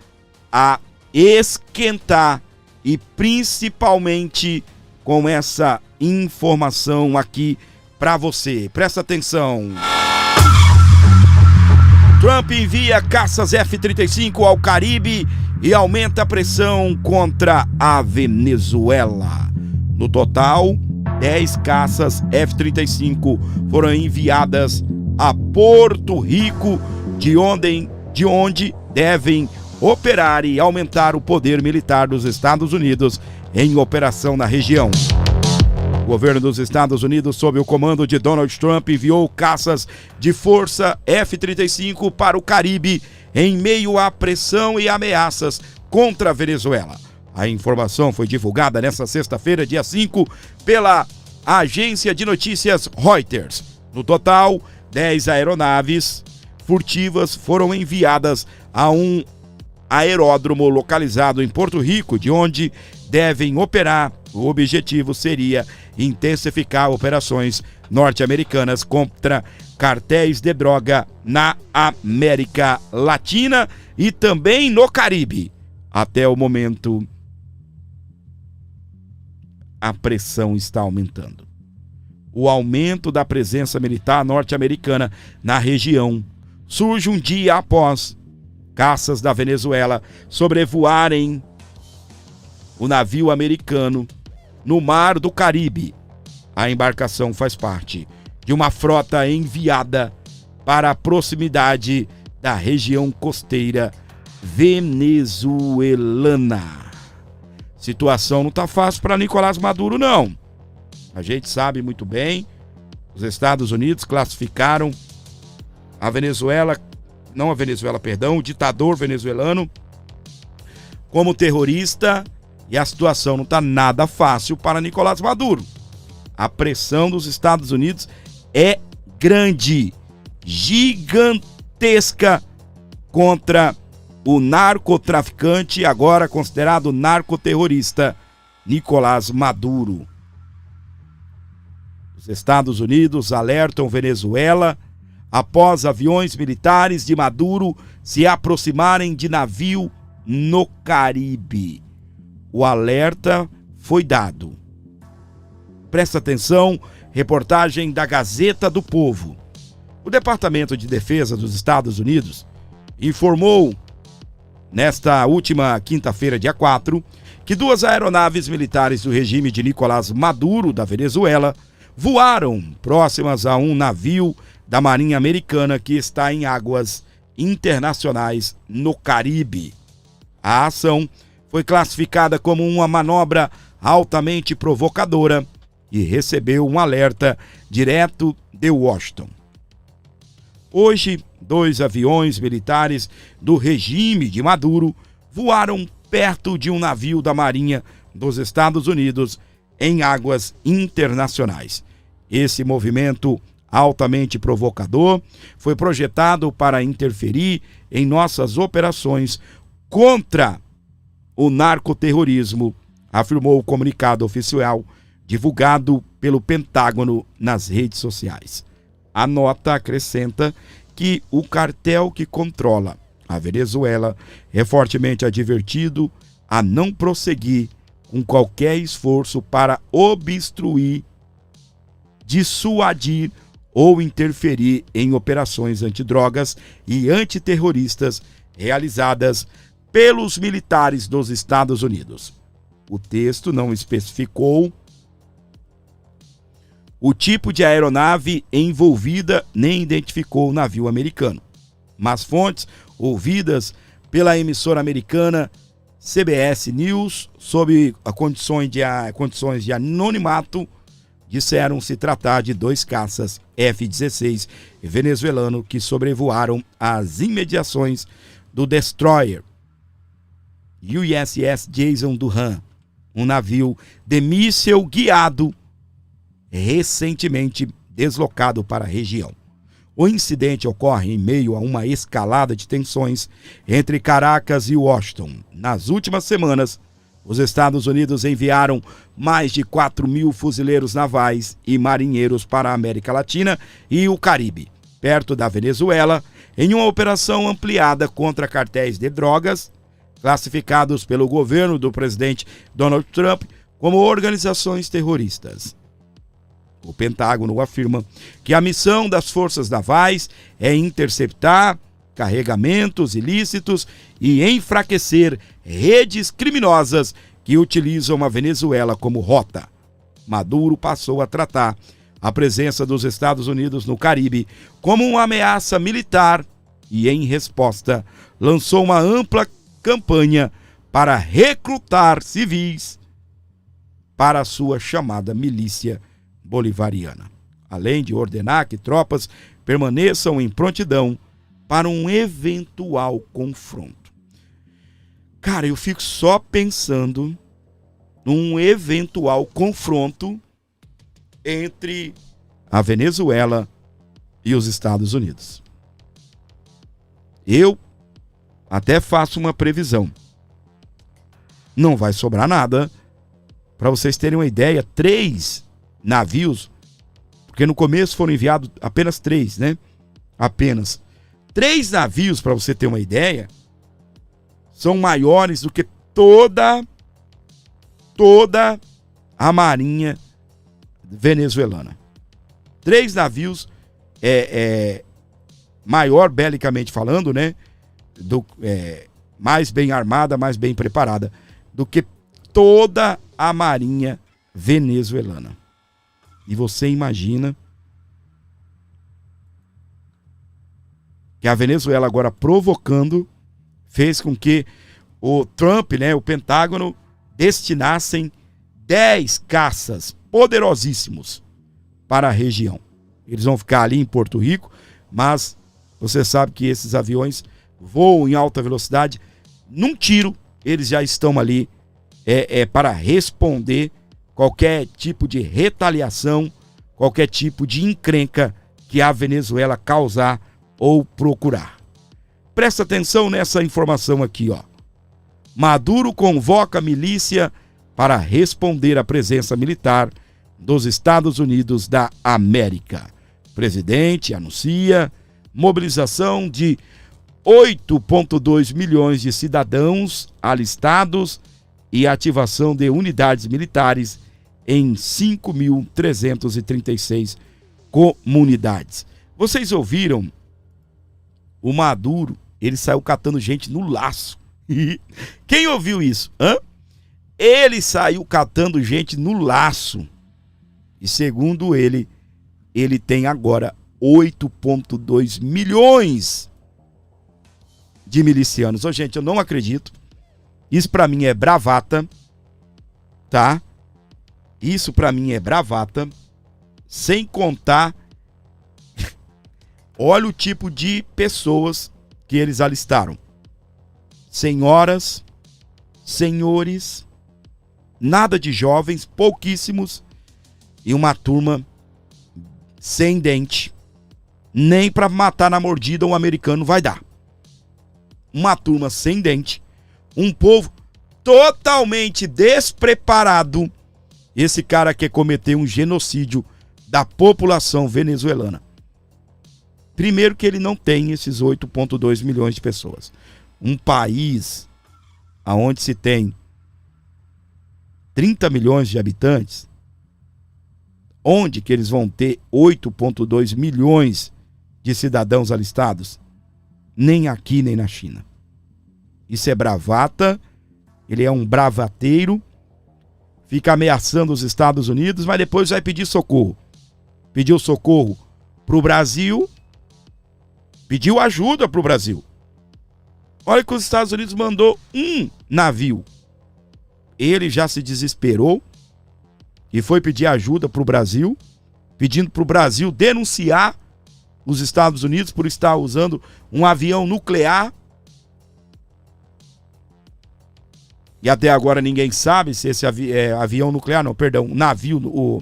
a esquentar e principalmente com essa informação aqui para você. Presta atenção. Trump envia caças F-35 ao Caribe e aumenta a pressão contra a Venezuela. No total, 10 caças F-35 foram enviadas a Porto Rico, de onde devem operar e aumentar o poder militar dos Estados Unidos em operação na região. O governo dos Estados Unidos, sob o comando de Donald Trump, enviou caças de força F-35 para o Caribe em meio à pressão e ameaças contra a Venezuela. A informação foi divulgada nesta sexta-feira, dia 5, pela agência de notícias Reuters. No total, 10 aeronaves furtivas foram enviadas a um aeródromo localizado em Porto Rico, de onde devem operar. O objetivo seria intensificar operações norte-americanas contra cartéis de droga na América Latina e também no Caribe. Até o momento, a pressão está aumentando. O aumento da presença militar norte-americana na região surge um dia após caças da Venezuela sobrevoarem o navio americano no Mar do Caribe. A embarcação faz parte de uma frota enviada para a proximidade da região costeira venezuelana. Situação não está fácil para Nicolás Maduro, não. A gente sabe muito bem, os Estados Unidos classificaram o ditador venezuelano como terrorista, e a situação não está nada fácil para Nicolás Maduro. A pressão dos Estados Unidos é grande, gigantesca, contra o narcotraficante, agora considerado narcoterrorista, Nicolás Maduro. Os Estados Unidos alertam Venezuela após aviões militares de Maduro se aproximarem de navio no Caribe. O alerta foi dado. Presta atenção Reportagem da Gazeta do Povo. O Departamento de Defesa dos Estados Unidos informou, nesta última quinta-feira, dia 4, que 2 aeronaves militares do regime de Nicolás Maduro, da Venezuela, voaram próximas a um navio da Marinha Americana que está em águas internacionais no Caribe. A ação foi classificada como uma manobra altamente provocadora e recebeu um alerta direto de Washington. Hoje, 2 aviões militares do regime de Maduro voaram perto de um navio da Marinha dos Estados Unidos em águas internacionais. Esse movimento altamente provocador foi projetado para interferir em nossas operações contra o narcoterrorismo, afirmou o comunicado oficial divulgado pelo Pentágono nas redes sociais. A nota acrescenta que o cartel que controla a Venezuela é fortemente advertido a não prosseguir com qualquer esforço para obstruir, dissuadir ou interferir em operações antidrogas e antiterroristas realizadas pelos militares dos Estados Unidos. O texto não especificou o tipo de aeronave envolvida nem identificou o navio americano, mas fontes ouvidas pela emissora americana CBS News, sob condições de anonimato, disseram se tratar de 2 caças F-16 venezuelanos que sobrevoaram as imediações do destroyer USS Jason Duran, um navio de míssil guiado recentemente deslocado para a região. O incidente ocorre em meio a uma escalada de tensões entre Caracas e Washington. Nas últimas semanas, os Estados Unidos enviaram mais de 4.000 fuzileiros navais e marinheiros para a América Latina e o Caribe, perto da Venezuela, em uma operação ampliada contra cartéis de drogas, classificados pelo governo do presidente Donald Trump como organizações terroristas. O Pentágono afirma que a missão das forças navais é interceptar carregamentos ilícitos e enfraquecer redes criminosas que utilizam a Venezuela como rota. Maduro passou a tratar a presença dos Estados Unidos no Caribe como uma ameaça militar e, em resposta, lançou uma ampla campanha para recrutar civis para a sua chamada milícia bolivariana, além de ordenar que tropas permaneçam em prontidão para um eventual confronto. Cara, eu fico só pensando num eventual confronto entre a Venezuela e os Estados Unidos. Eu até faço uma previsão. Não vai sobrar nada. Para vocês terem uma ideia, 3 navios, porque no começo foram enviados apenas 3, né? Apenas 3 navios, para você ter uma ideia, são maiores do que toda a marinha venezuelana. 3 navios maior belicamente falando, né? Mais bem armada, mais bem preparada do que toda a marinha venezuelana. E você imagina que a Venezuela agora provocando fez com que o Trump, né, o Pentágono, destinassem 10 caças poderosíssimos para a região. Eles vão ficar ali em Porto Rico, mas você sabe que esses aviões voam em alta velocidade. Num tiro, eles já estão ali para responder qualquer tipo de retaliação, qualquer tipo de encrenca que a Venezuela causar ou procurar. Presta atenção nessa informação aqui, ó. Maduro convoca a milícia para responder à presença militar dos Estados Unidos da América. O presidente anuncia mobilização de 8,2 milhões de cidadãos alistados e ativação de unidades militares em 5.336 comunidades. Vocês ouviram? O Maduro, ele saiu catando gente no laço. Quem ouviu isso? Hã? Ele saiu catando gente no laço. E segundo ele tem agora 8,2 milhões de milicianos. Ô, gente, eu não acredito. Isso pra mim é bravata, tá? Isso pra mim é bravata. Sem contar, olha o tipo de pessoas que eles alistaram. Senhoras, senhores, nada de jovens, pouquíssimos, e uma turma sem dente. Nem pra matar na mordida um americano vai dar. Uma turma sem dente, um povo totalmente despreparado. Esse cara quer cometer um genocídio da população venezuelana. Primeiro que ele não tem esses 8,2 milhões de pessoas. Um país onde se tem 30 milhões de habitantes, onde que eles vão ter 8,2 milhões de cidadãos alistados? Nem aqui, nem na China. Isso é bravata, ele é um bravateiro, fica ameaçando os Estados Unidos, mas depois vai pedir socorro. Pediu socorro pro Brasil, pediu ajuda pro Brasil. Olha que os Estados Unidos mandou um navio. Ele já se desesperou e foi pedir ajuda pro Brasil, pedindo pro Brasil denunciar os Estados Unidos por estar usando um avião nuclear. E até agora ninguém sabe se esse avião nuclear, não, perdão, navio, o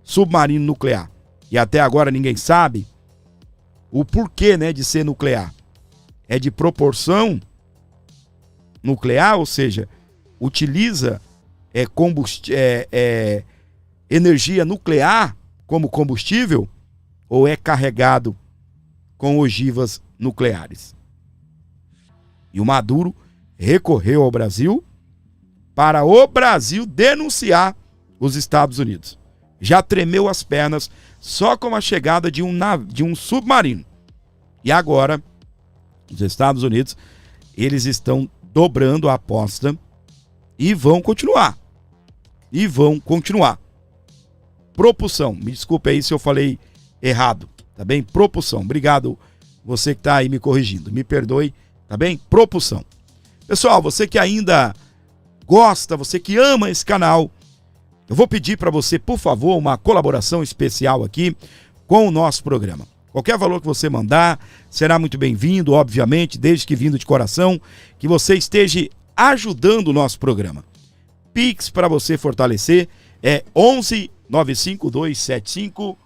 submarino nuclear. E até agora ninguém sabe o porquê, né, de ser nuclear. É de proporção nuclear, ou seja, utiliza energia nuclear como combustível, ou é carregado com ogivas nucleares. E o Maduro recorreu ao Brasil para o Brasil denunciar os Estados Unidos. Já tremeu as pernas só com a chegada de um submarino. E agora, os Estados Unidos, eles estão dobrando a aposta e vão continuar. Propulsão, me desculpe aí se eu falei errado, tá bem? Propulsão, obrigado você que tá aí me corrigindo, me perdoe, tá bem? Propulsão. Pessoal, você que ainda gosta, você que ama esse canal, eu vou pedir para você, por favor, uma colaboração especial aqui com o nosso programa. Qualquer valor que você mandar será muito bem-vindo, obviamente, desde que vindo de coração, que você esteja ajudando o nosso programa. Pix para você fortalecer é 11 95275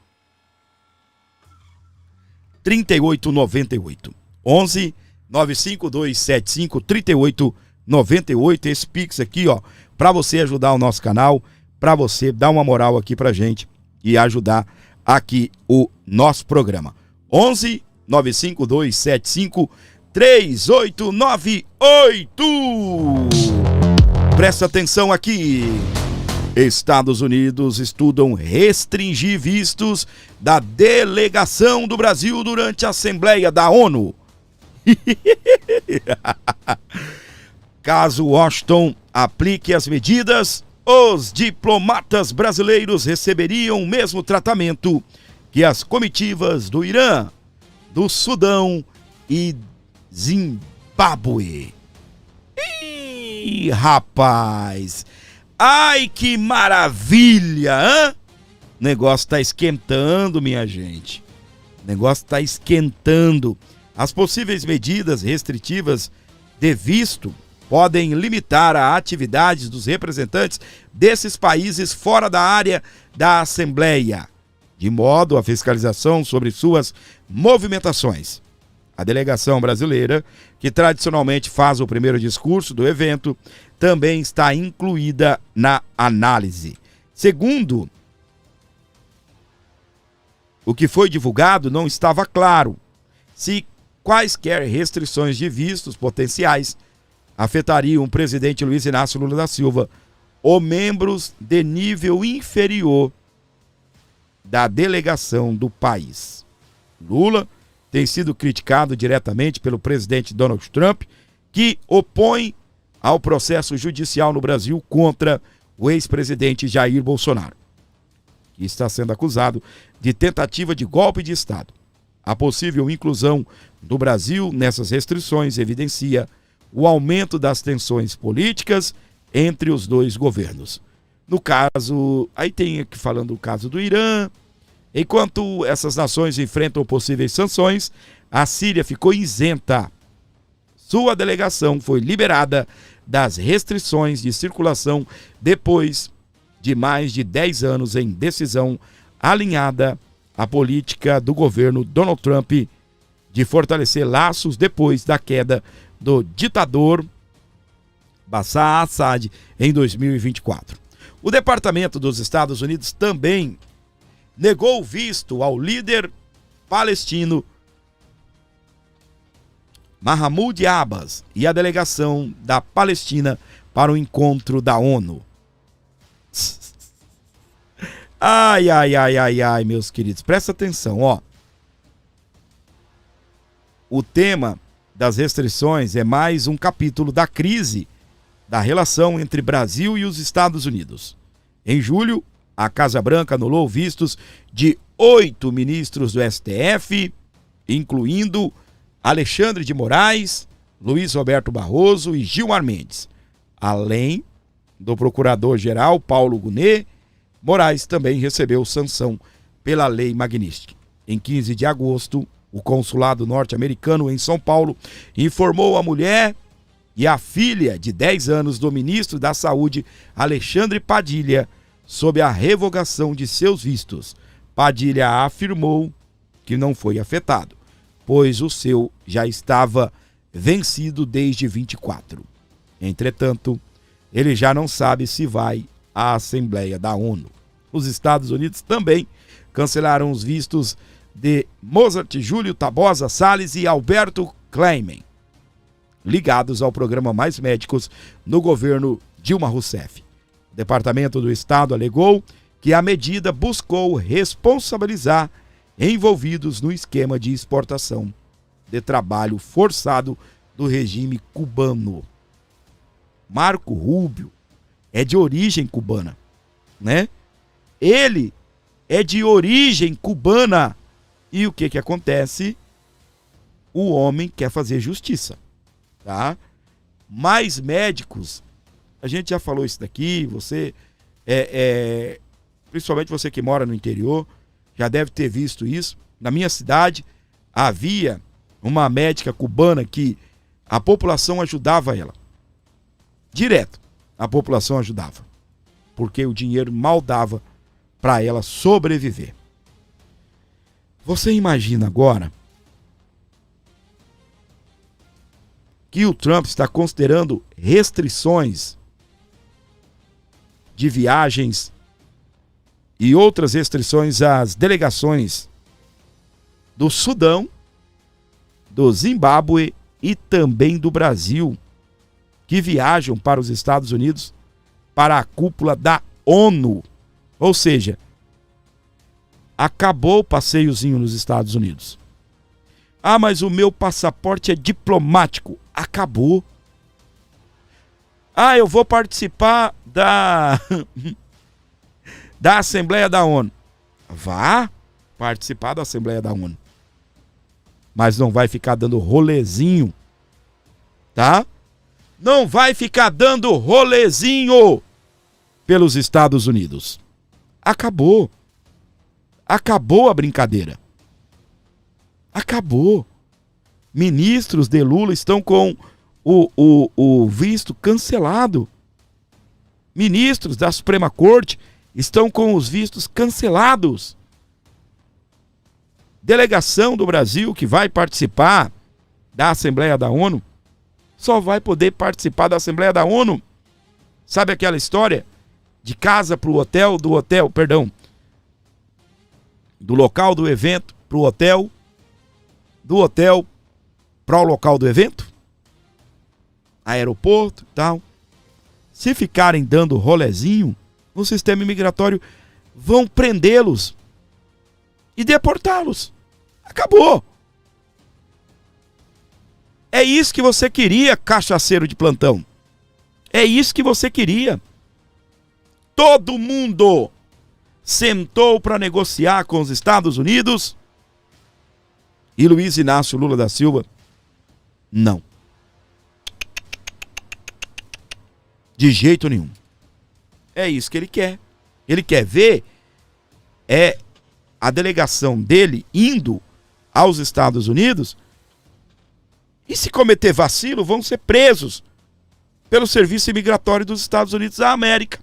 3898. 11 95275 3898. Esse Pix aqui, ó, para você ajudar o nosso canal, para você dar uma moral aqui pra gente e ajudar aqui o nosso programa. 11 95275 3898. Presta atenção aqui. Estados Unidos estudam restringir vistos da delegação do Brasil durante a Assembleia da ONU. Caso Washington aplique as medidas, os diplomatas brasileiros receberiam o mesmo tratamento que as comitivas do Irã, do Sudão e Zimbábue. Ih, rapaz! Ai, que maravilha, hã? O negócio tá esquentando, minha gente. O negócio tá esquentando. As possíveis medidas restritivas de visto podem limitar a atividades dos representantes desses países fora da área da Assembleia, de modo a fiscalização sobre suas movimentações. A delegação brasileira, que tradicionalmente faz o primeiro discurso do evento, também está incluída na análise. Segundo o que foi divulgado, não estava claro se quaisquer restrições de vistos potenciais afetariam o presidente Luiz Inácio Lula da Silva ou membros de nível inferior da delegação do país. Lula tem sido criticado diretamente pelo presidente Donald Trump, que opõe ao processo judicial no Brasil contra o ex-presidente Jair Bolsonaro, que está sendo acusado de tentativa de golpe de Estado. A possível inclusão do Brasil nessas restrições evidencia o aumento das tensões políticas entre os dois governos. No caso, aí tem aqui falando do caso do Irã. Enquanto essas nações enfrentam possíveis sanções, a Síria ficou isenta. Sua delegação foi liberada das restrições de circulação depois de mais de 10 anos em decisão alinhada à política do governo Donald Trump de fortalecer laços depois da queda do ditador Bashar Assad em 2024. O Departamento dos Estados Unidos também negou visto ao líder palestino Mahmoud Abbas e a delegação da Palestina para o encontro da ONU. Ai, meus queridos, presta atenção, ó. O tema das restrições é mais um capítulo da crise da relação entre Brasil e os Estados Unidos. Em julho, a Casa Branca anulou vistos de 8 ministros do STF, incluindo Alexandre de Moraes, Luiz Roberto Barroso e Gilmar Mendes. Além do procurador-geral Paulo Gonet, Moraes também recebeu sanção pela Lei Magnitsky. Em 15 de agosto, o consulado norte-americano em São Paulo informou a mulher e a filha de 10 anos do ministro da Saúde, Alexandre Padilha, sobre a revogação de seus vistos. Padilha afirmou que não foi afetado, pois o seu já estava vencido desde 24. Entretanto, ele já não sabe se vai à Assembleia da ONU. Os Estados Unidos também cancelaram os vistos de Mozart, Júlio Tabosa Salles e Alberto Kleiman, ligados ao programa Mais Médicos no governo Dilma Rousseff. O Departamento do Estado alegou que a medida buscou responsabilizar envolvidos no esquema de exportação de trabalho forçado do regime cubano. Marco Rubio é de origem cubana, né? Ele é de origem cubana. E o que acontece? O homem quer fazer justiça, tá? Mais médicos, a gente já falou isso daqui, você, principalmente você que mora no interior, já deve ter visto isso. Na minha cidade, havia uma médica cubana que a população ajudava ela. Direto, a população ajudava. Porque o dinheiro mal dava para ela sobreviver. Você imagina agora que o Trump está considerando restrições de viagens e outras restrições às delegações do Sudão, do Zimbábue e também do Brasil, que viajam para os Estados Unidos para a cúpula da ONU. Ou seja, acabou o passeiozinho nos Estados Unidos. Ah, mas o meu passaporte é diplomático. Acabou. Ah, eu vou participar da Assembleia da ONU. Vá participar da Assembleia da ONU. Mas não vai ficar dando rolezinho, tá? Não vai ficar dando rolezinho pelos Estados Unidos. Acabou. Acabou a brincadeira. Acabou. Ministros de Lula estão com o visto cancelado. Ministros da Suprema Corte estão com os vistos cancelados. Delegação do Brasil que vai participar da Assembleia da ONU só vai poder participar da Assembleia da ONU. Sabe aquela história de casa para o hotel, do local do evento para o hotel, do hotel para o local do evento, aeroporto e tal. se ficarem dando rolezinho no sistema imigratório, vão prendê-los e deportá-los. Acabou. É isso que você queria, cachaceiro de plantão. É isso que você queria. Todo mundo sentou para negociar com os Estados Unidos e Luiz Inácio Lula da Silva, não. De jeito nenhum. É isso que ele quer. Ele quer ver a delegação dele indo aos Estados Unidos e, se cometer vacilo, vão ser presos pelo Serviço Imigratório dos Estados Unidos da América.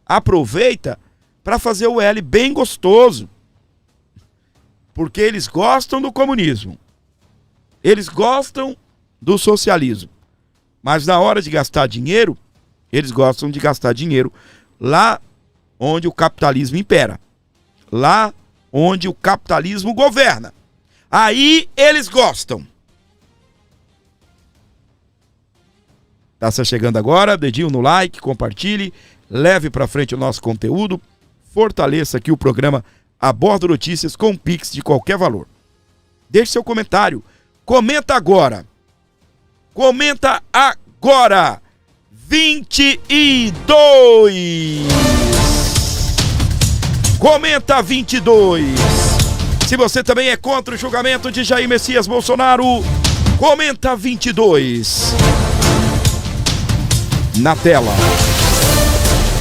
Aproveita para fazer o L bem gostoso. Porque eles gostam do comunismo. Eles gostam do socialismo. Mas na hora de gastar dinheiro, eles gostam de gastar dinheiro lá onde o capitalismo impera. Lá onde o capitalismo governa. Aí eles gostam. Tá se chegando agora, dedinho no like, compartilhe, leve para frente o nosso conteúdo, fortaleça aqui o programa Abordo Notícias com Pix de qualquer valor. Deixe seu comentário, comenta agora. Comenta agora. 22. Comenta 22. Se você também é contra o julgamento de Jair Messias Bolsonaro, comenta 22. Na tela.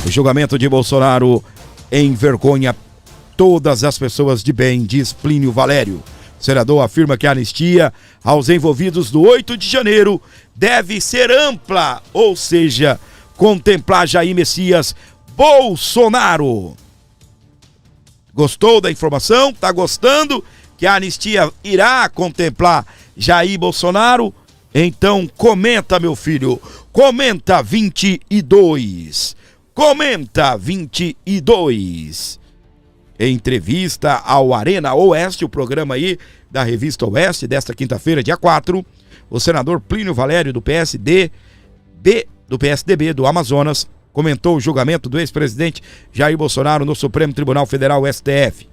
O julgamento de Bolsonaro envergonha todas as pessoas de bem, diz Plínio Valério. O senador afirma que a anistia aos envolvidos do 8 de janeiro deve ser ampla, ou seja, contemplar Jair Messias Bolsonaro. Gostou da informação? Tá gostando que a anistia irá contemplar Jair Bolsonaro? Então comenta, meu filho. Comenta 22. Comenta 22. Em entrevista ao Arena Oeste, o programa aí da Revista Oeste, desta quinta-feira, dia 4, o senador Plínio Valério, do PSDB do Amazonas, comentou o julgamento do ex-presidente Jair Bolsonaro no Supremo Tribunal Federal, STF.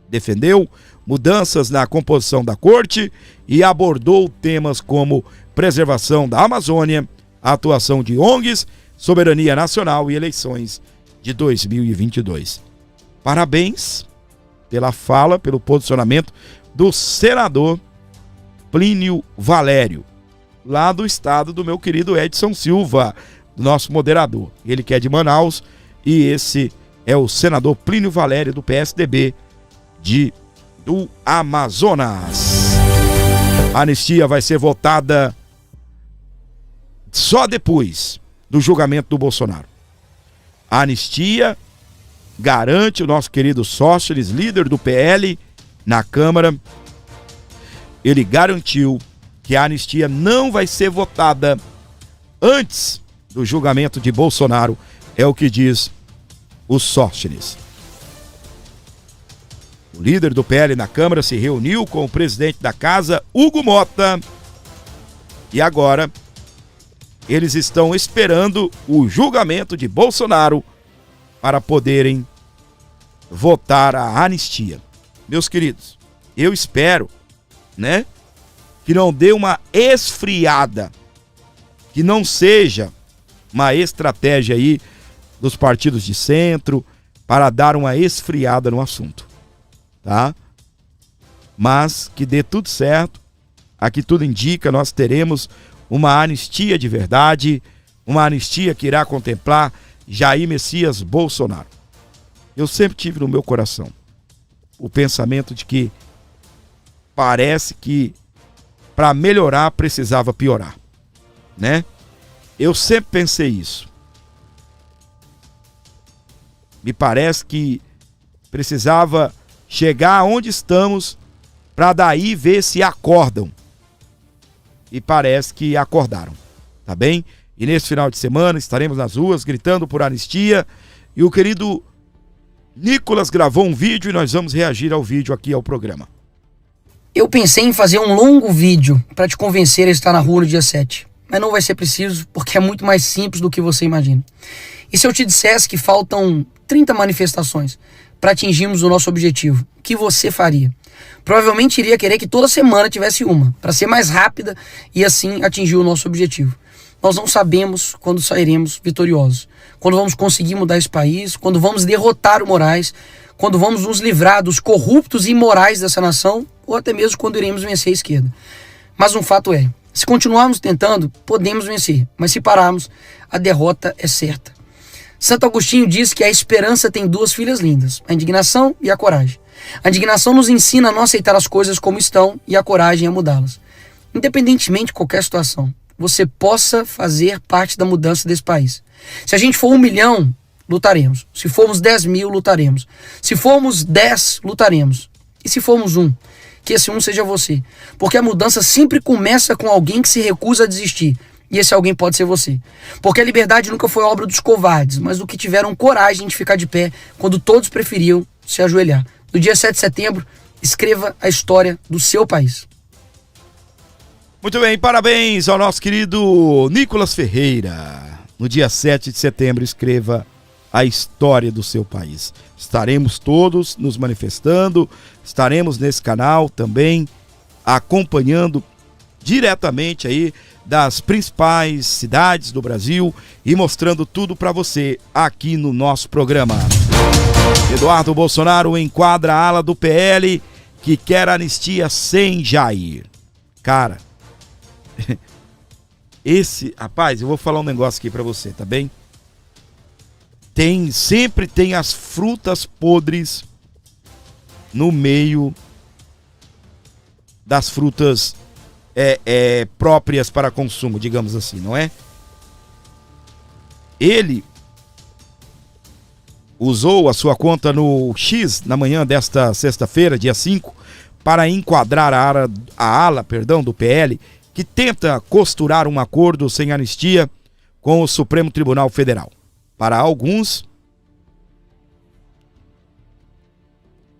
Defendeu mudanças na composição da corte e abordou temas como preservação da Amazônia, a atuação de ONGs, soberania nacional e eleições de 2022. Parabéns pela fala, pelo posicionamento do senador Plínio Valério, lá do estado do meu querido Edson Silva, nosso moderador. Ele que é de Manaus e esse é o senador Plínio Valério do PSDB do Amazonas. A anistia vai ser votada só depois do julgamento do Bolsonaro. A anistia garante o nosso querido Sóstenes, líder do PL na Câmara. Ele garantiu que a anistia não vai ser votada antes do julgamento de Bolsonaro, é o que diz o Sóstenes. O líder do PL na Câmara se reuniu com o presidente da casa, Hugo Mota, e agora eles estão esperando o julgamento de Bolsonaro para poderem votar a anistia. Meus queridos, eu espero, que não dê uma esfriada, que não seja uma estratégia aí dos partidos de centro para dar uma esfriada no assunto, tá? Mas que dê tudo certo. Aqui tudo indica, nós teremos uma anistia de verdade, uma anistia que irá contemplar Jair Messias Bolsonaro. Eu sempre tive no meu coração o pensamento de que parece que para melhorar precisava piorar, Eu sempre pensei isso. Me parece que precisava chegar onde estamos para daí ver se acordam. E parece que acordaram, tá bem? E nesse final de semana estaremos nas ruas gritando por anistia. E o querido Nicolas gravou um vídeo e nós vamos reagir ao vídeo aqui ao programa. Eu pensei em fazer um longo vídeo para te convencer a estar na rua no dia 7. mas não vai ser preciso, porque é muito mais simples do que você imagina. E se eu te dissesse que faltam 30 manifestações para atingirmos o nosso objetivo, o que você faria? Provavelmente iria querer que toda semana tivesse uma, para ser mais rápida e assim atingir o nosso objetivo. Nós não sabemos quando sairemos vitoriosos, quando vamos conseguir mudar esse país, quando vamos derrotar o Moraes, quando vamos nos livrar dos corruptos e imorais dessa nação, ou até mesmo quando iremos vencer a esquerda. Mas um fato é, se continuarmos tentando, podemos vencer, mas se pararmos, a derrota é certa. Santo Agostinho diz que a esperança tem duas filhas lindas, a indignação e a coragem. A indignação nos ensina a não aceitar as coisas como estão e a coragem a mudá-las. Independentemente de qualquer situação, você possa fazer parte da mudança desse país. Se a gente for 1 milhão, lutaremos. Se formos 10 mil, lutaremos. Se formos 10, lutaremos. E se formos 1, que esse 1 seja você. Porque a mudança sempre começa com alguém que se recusa a desistir. E esse alguém pode ser você. Porque a liberdade nunca foi obra dos covardes, mas do que tiveram coragem de ficar de pé quando todos preferiam se ajoelhar. No dia 7 de setembro, escreva a história do seu país. Muito bem, parabéns ao nosso querido Nicolas Ferreira. No dia 7 de setembro, escreva a história do seu país. Estaremos todos nos manifestando, estaremos nesse canal também acompanhando diretamente aí das principais cidades do Brasil e mostrando tudo para você aqui no nosso programa. Eduardo Bolsonaro enquadra a ala do PL que quer anistia sem Jair. Cara, rapaz, eu vou falar um negócio aqui para você, tá bem? Sempre tem as frutas podres no meio das frutas próprias para consumo, digamos assim, não é? Ele usou a sua conta no X na manhã desta sexta-feira, dia 5, para enquadrar a ala do PL, que tenta costurar um acordo sem anistia com o Supremo Tribunal Federal. Para alguns,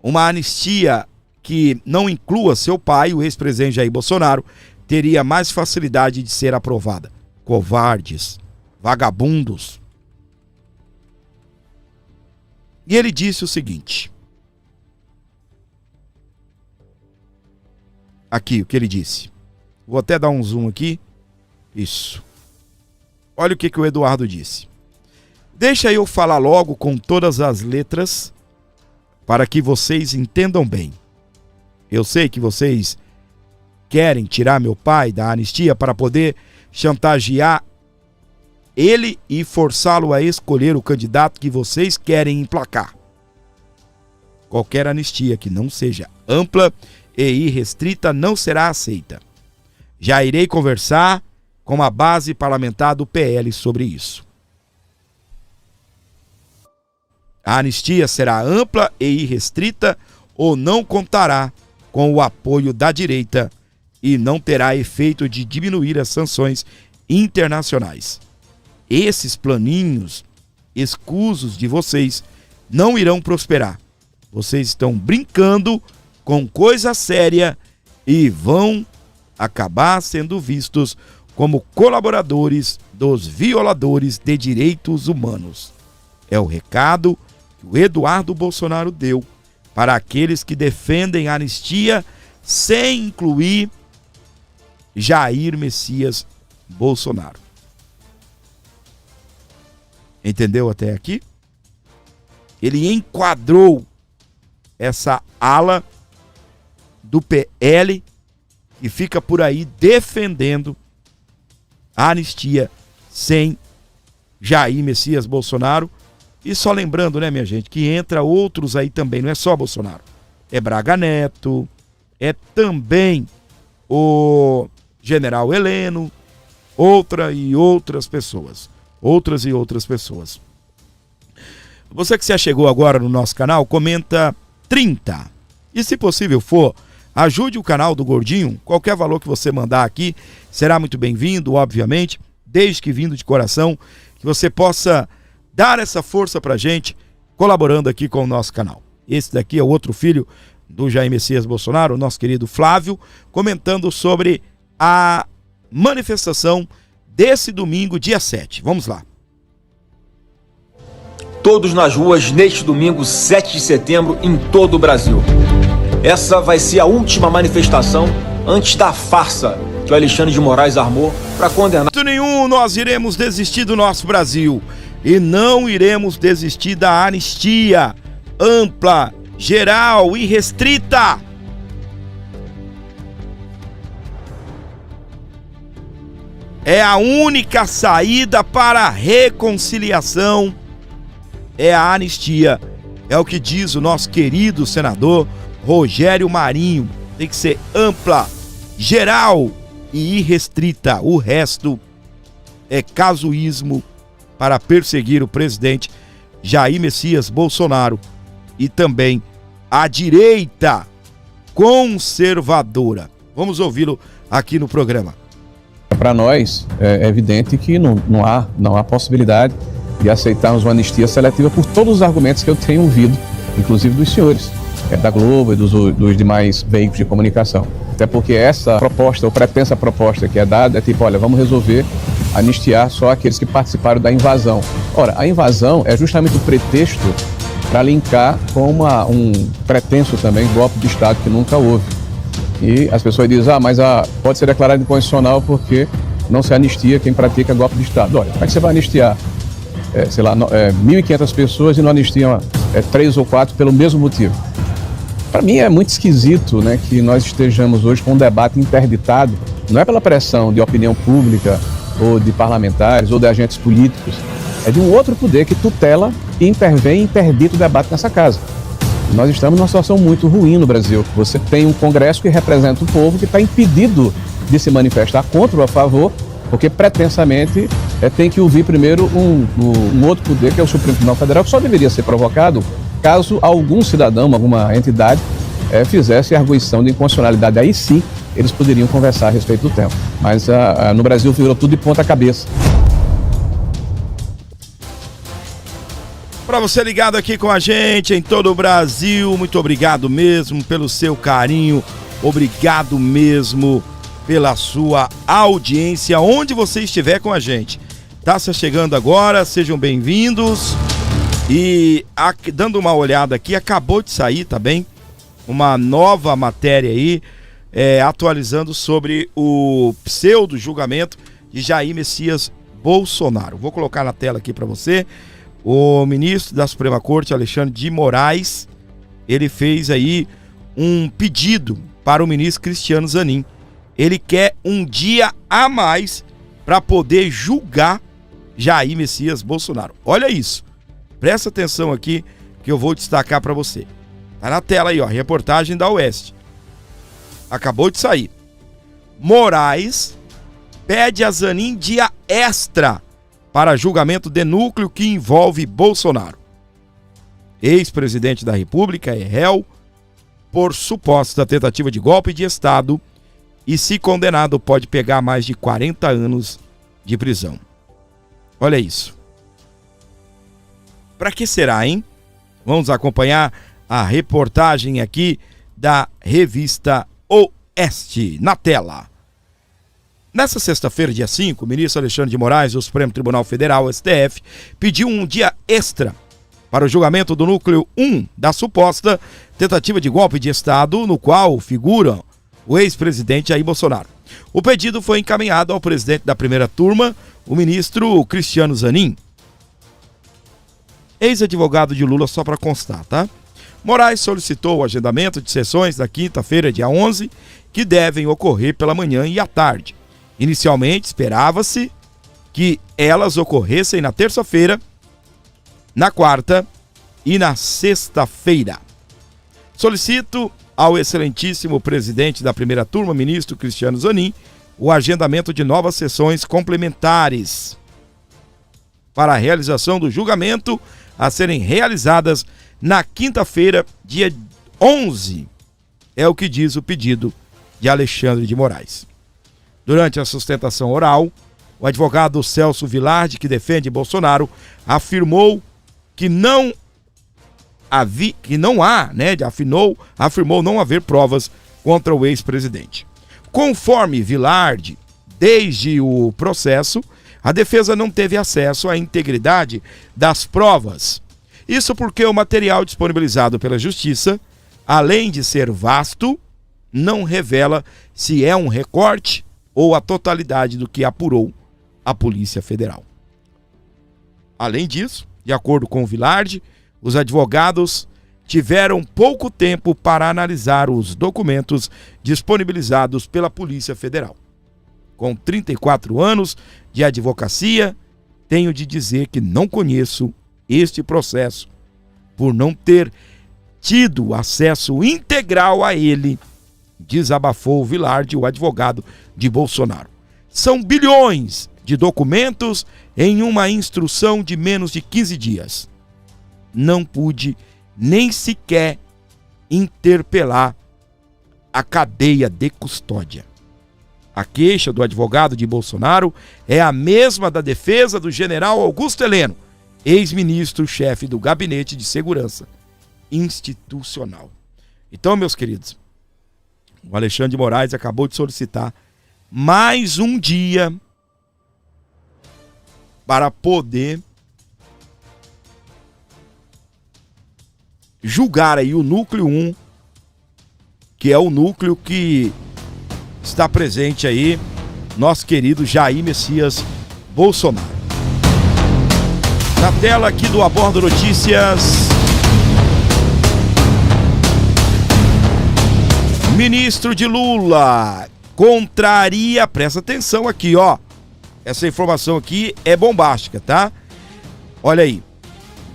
uma anistia que não inclua seu pai, o ex-presidente Jair Bolsonaro, teria mais facilidade de ser aprovada. Covardes, vagabundos. E ele disse o seguinte. Aqui, o que ele disse. Vou até dar um zoom aqui. Isso. Olha o que o Eduardo disse. Deixa eu falar logo com todas as letras para que vocês entendam bem. Eu sei que vocês querem tirar meu pai da anistia para poder chantagear ele e forçá-lo a escolher o candidato que vocês querem emplacar. Qualquer anistia que não seja ampla e irrestrita não será aceita. Já irei conversar com a base parlamentar do PL sobre isso. A anistia será ampla e irrestrita ou não contará com o apoio da direita e não terá efeito de diminuir as sanções internacionais. Esses planinhos escusos de vocês não irão prosperar. Vocês estão brincando com coisa séria e vão acabar sendo vistos como colaboradores dos violadores de direitos humanos. É o recado que o Eduardo Bolsonaro deu para aqueles que defendem a anistia sem incluir Jair Messias Bolsonaro. Entendeu até aqui? Ele enquadrou essa ala do PL que fica por aí defendendo a anistia sem Jair Messias Bolsonaro. E só lembrando, né, minha gente, que entra outros aí também, não é só Bolsonaro. É Braga Neto, é também o General Heleno, outras e outras pessoas. Você que se achegou agora no nosso canal, comenta 30. E se possível for, ajude o canal do Gordinho. Qualquer valor que você mandar aqui será muito bem-vindo, obviamente, desde que vindo de coração, que você possa dar essa força pra gente, colaborando aqui com o nosso canal. Esse daqui é o outro filho do Jair Messias Bolsonaro, o nosso querido Flávio, comentando sobre a manifestação desse domingo, dia 7. Vamos lá. Todos nas ruas neste domingo, 7 de setembro, em todo o Brasil. Essa vai ser a última manifestação antes da farsa que o Alexandre de Moraes armou para condenar. Nenhum nós iremos desistir do nosso Brasil e não iremos desistir da anistia ampla, geral e restrita. É a única saída para a reconciliação, é a anistia. É o que diz o nosso querido senador Rogério Marinho. Tem que ser ampla, geral e irrestrita. O resto é casuísmo para perseguir o presidente Jair Messias Bolsonaro e também a direita conservadora. Vamos ouvi-lo aqui no programa. Para nós, é evidente que não há possibilidade de aceitarmos uma anistia seletiva por todos os argumentos que eu tenho ouvido, inclusive dos senhores, da Globo e dos demais veículos de comunicação. Até porque essa proposta, ou pretensa proposta que é dada, é tipo, olha, vamos resolver anistiar só aqueles que participaram da invasão. Ora, a invasão é justamente o pretexto para linkar com um pretenso também golpe de Estado que nunca houve. E as pessoas dizem, mas pode ser declarado inconstitucional porque não se anistia quem pratica golpe de Estado. Olha, como é que você vai anistiar, 1.500 pessoas e não anistiam 3 ou 4 pelo mesmo motivo? Para mim é muito esquisito, né, que nós estejamos hoje com um debate interditado, não é pela pressão de opinião pública ou de parlamentares ou de agentes políticos, é de um outro poder que tutela e intervém e interdita o debate nessa casa. Nós estamos numa situação muito ruim no Brasil. Você tem um Congresso que representa o povo que está impedido de se manifestar contra ou a favor, porque pretensamente tem que ouvir primeiro um outro poder, que é o Supremo Tribunal Federal, que só deveria ser provocado caso algum cidadão, alguma entidade, fizesse arguição de inconstitucionalidade. Aí sim, eles poderiam conversar a respeito do tema. Mas no Brasil virou tudo de ponta cabeça. Para você ligado aqui com a gente em todo o Brasil, muito obrigado mesmo pelo seu carinho, obrigado mesmo pela sua audiência, onde você estiver com a gente. Tá se chegando agora, sejam bem-vindos. E dando uma olhada aqui, acabou de sair, tá bem? Uma nova matéria aí, atualizando sobre o pseudo-julgamento de Jair Messias Bolsonaro. Vou colocar na tela aqui para você. O ministro da Suprema Corte, Alexandre de Moraes, ele fez aí um pedido para o ministro Cristiano Zanin. Ele quer um dia a mais para poder julgar Jair Messias Bolsonaro. Olha isso. Presta atenção aqui que eu vou destacar para você. Tá na tela aí, ó, reportagem da Oeste. Acabou de sair. Moraes pede a Zanin dia extra para julgamento de núcleo que envolve Bolsonaro. Ex-presidente da República é réu por suposta tentativa de golpe de Estado e, se condenado, pode pegar mais de 40 anos de prisão. Olha isso. Para que será, hein? Vamos acompanhar a reportagem aqui da revista Oeste na tela. Nessa sexta-feira, dia 5, o ministro Alexandre de Moraes, do Supremo Tribunal Federal, STF, pediu um dia extra para o julgamento do núcleo 1 da suposta tentativa de golpe de Estado, no qual figura o ex-presidente Jair Bolsonaro. O pedido foi encaminhado ao presidente da primeira turma, o ministro Cristiano Zanin, ex-advogado de Lula, só para constar, tá? Moraes solicitou o agendamento de sessões da quinta-feira, dia 11, que devem ocorrer pela manhã e à tarde. Inicialmente, esperava-se que elas ocorressem na terça-feira, na quarta e na sexta-feira. Solicito ao excelentíssimo presidente da primeira turma, ministro Cristiano Zanin, o agendamento de novas sessões complementares para a realização do julgamento a serem realizadas na quinta-feira, dia 11. É o que diz o pedido de Alexandre de Moraes. Durante a sustentação oral, o advogado Celso Vilardi, que defende Bolsonaro, afirmou que afirmou não haver provas contra o ex-presidente. Conforme Vilardi Desde o processo, a defesa não teve acesso à integridade das provas. Isso porque o material disponibilizado pela Justiça, além de ser vasto, não revela se é um recorte ou a totalidade do que apurou a Polícia Federal. Além disso, de acordo com o Vilardi, os advogados tiveram pouco tempo para analisar os documentos disponibilizados pela Polícia Federal. Com 34 anos de advocacia, tenho de dizer que não conheço este processo, por não ter tido acesso integral a ele, desabafou o Vilardi, o advogado de Bolsonaro. São bilhões de documentos em uma instrução de menos de 15 dias. Não pude nem sequer interpelar a cadeia de custódia. A queixa do advogado de Bolsonaro é a mesma da defesa do general Augusto Heleno, ex-ministro-chefe do Gabinete de Segurança Institucional. Então, meus queridos, o Alexandre de Moraes acabou de solicitar mais um dia para poder julgar aí o núcleo 1, que é o núcleo que está presente aí, nosso querido Jair Messias Bolsonaro. Na tela aqui do Abordo Notícias, ministro de Lula contraria, presta atenção aqui, ó. Essa informação aqui é bombástica, tá? Olha aí.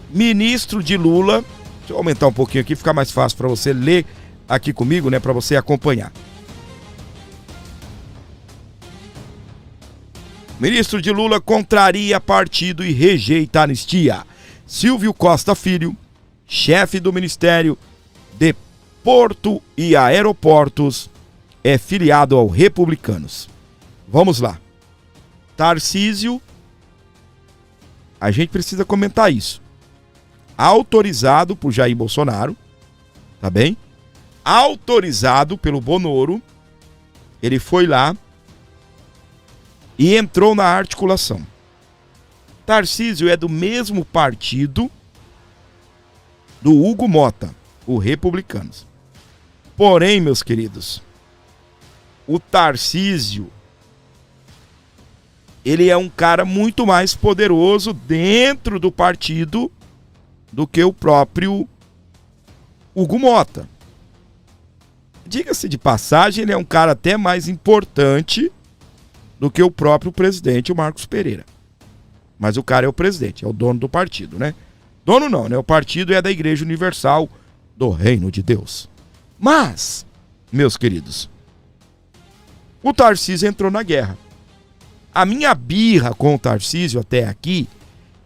Ministro de Lula, deixa eu aumentar um pouquinho aqui, ficar mais fácil para você ler aqui comigo, né, para você acompanhar. Ministro de Lula contraria partido e rejeita a anistia. Silvio Costa Filho, chefe do Ministério de Porto e Aeroportos, é filiado ao Republicanos. Vamos lá. Tarcísio, a gente precisa comentar isso. Autorizado por Jair Bolsonaro, tá bem? Autorizado pelo Bonoro, ele foi lá e entrou na articulação. Tarcísio é do mesmo partido do Hugo Mota, o Republicanos. Porém, meus queridos, o Tarcísio, ele é um cara muito mais poderoso dentro do partido do que o próprio Hugo Mota. Diga-se de passagem, ele é um cara até mais importante do que o próprio presidente, o Marcos Pereira. Mas o cara é o presidente, é o dono do partido, né? Dono não, né? O partido é da Igreja Universal do Reino de Deus. Mas, meus queridos, o Tarcísio entrou na guerra. A minha birra com o Tarcísio até aqui,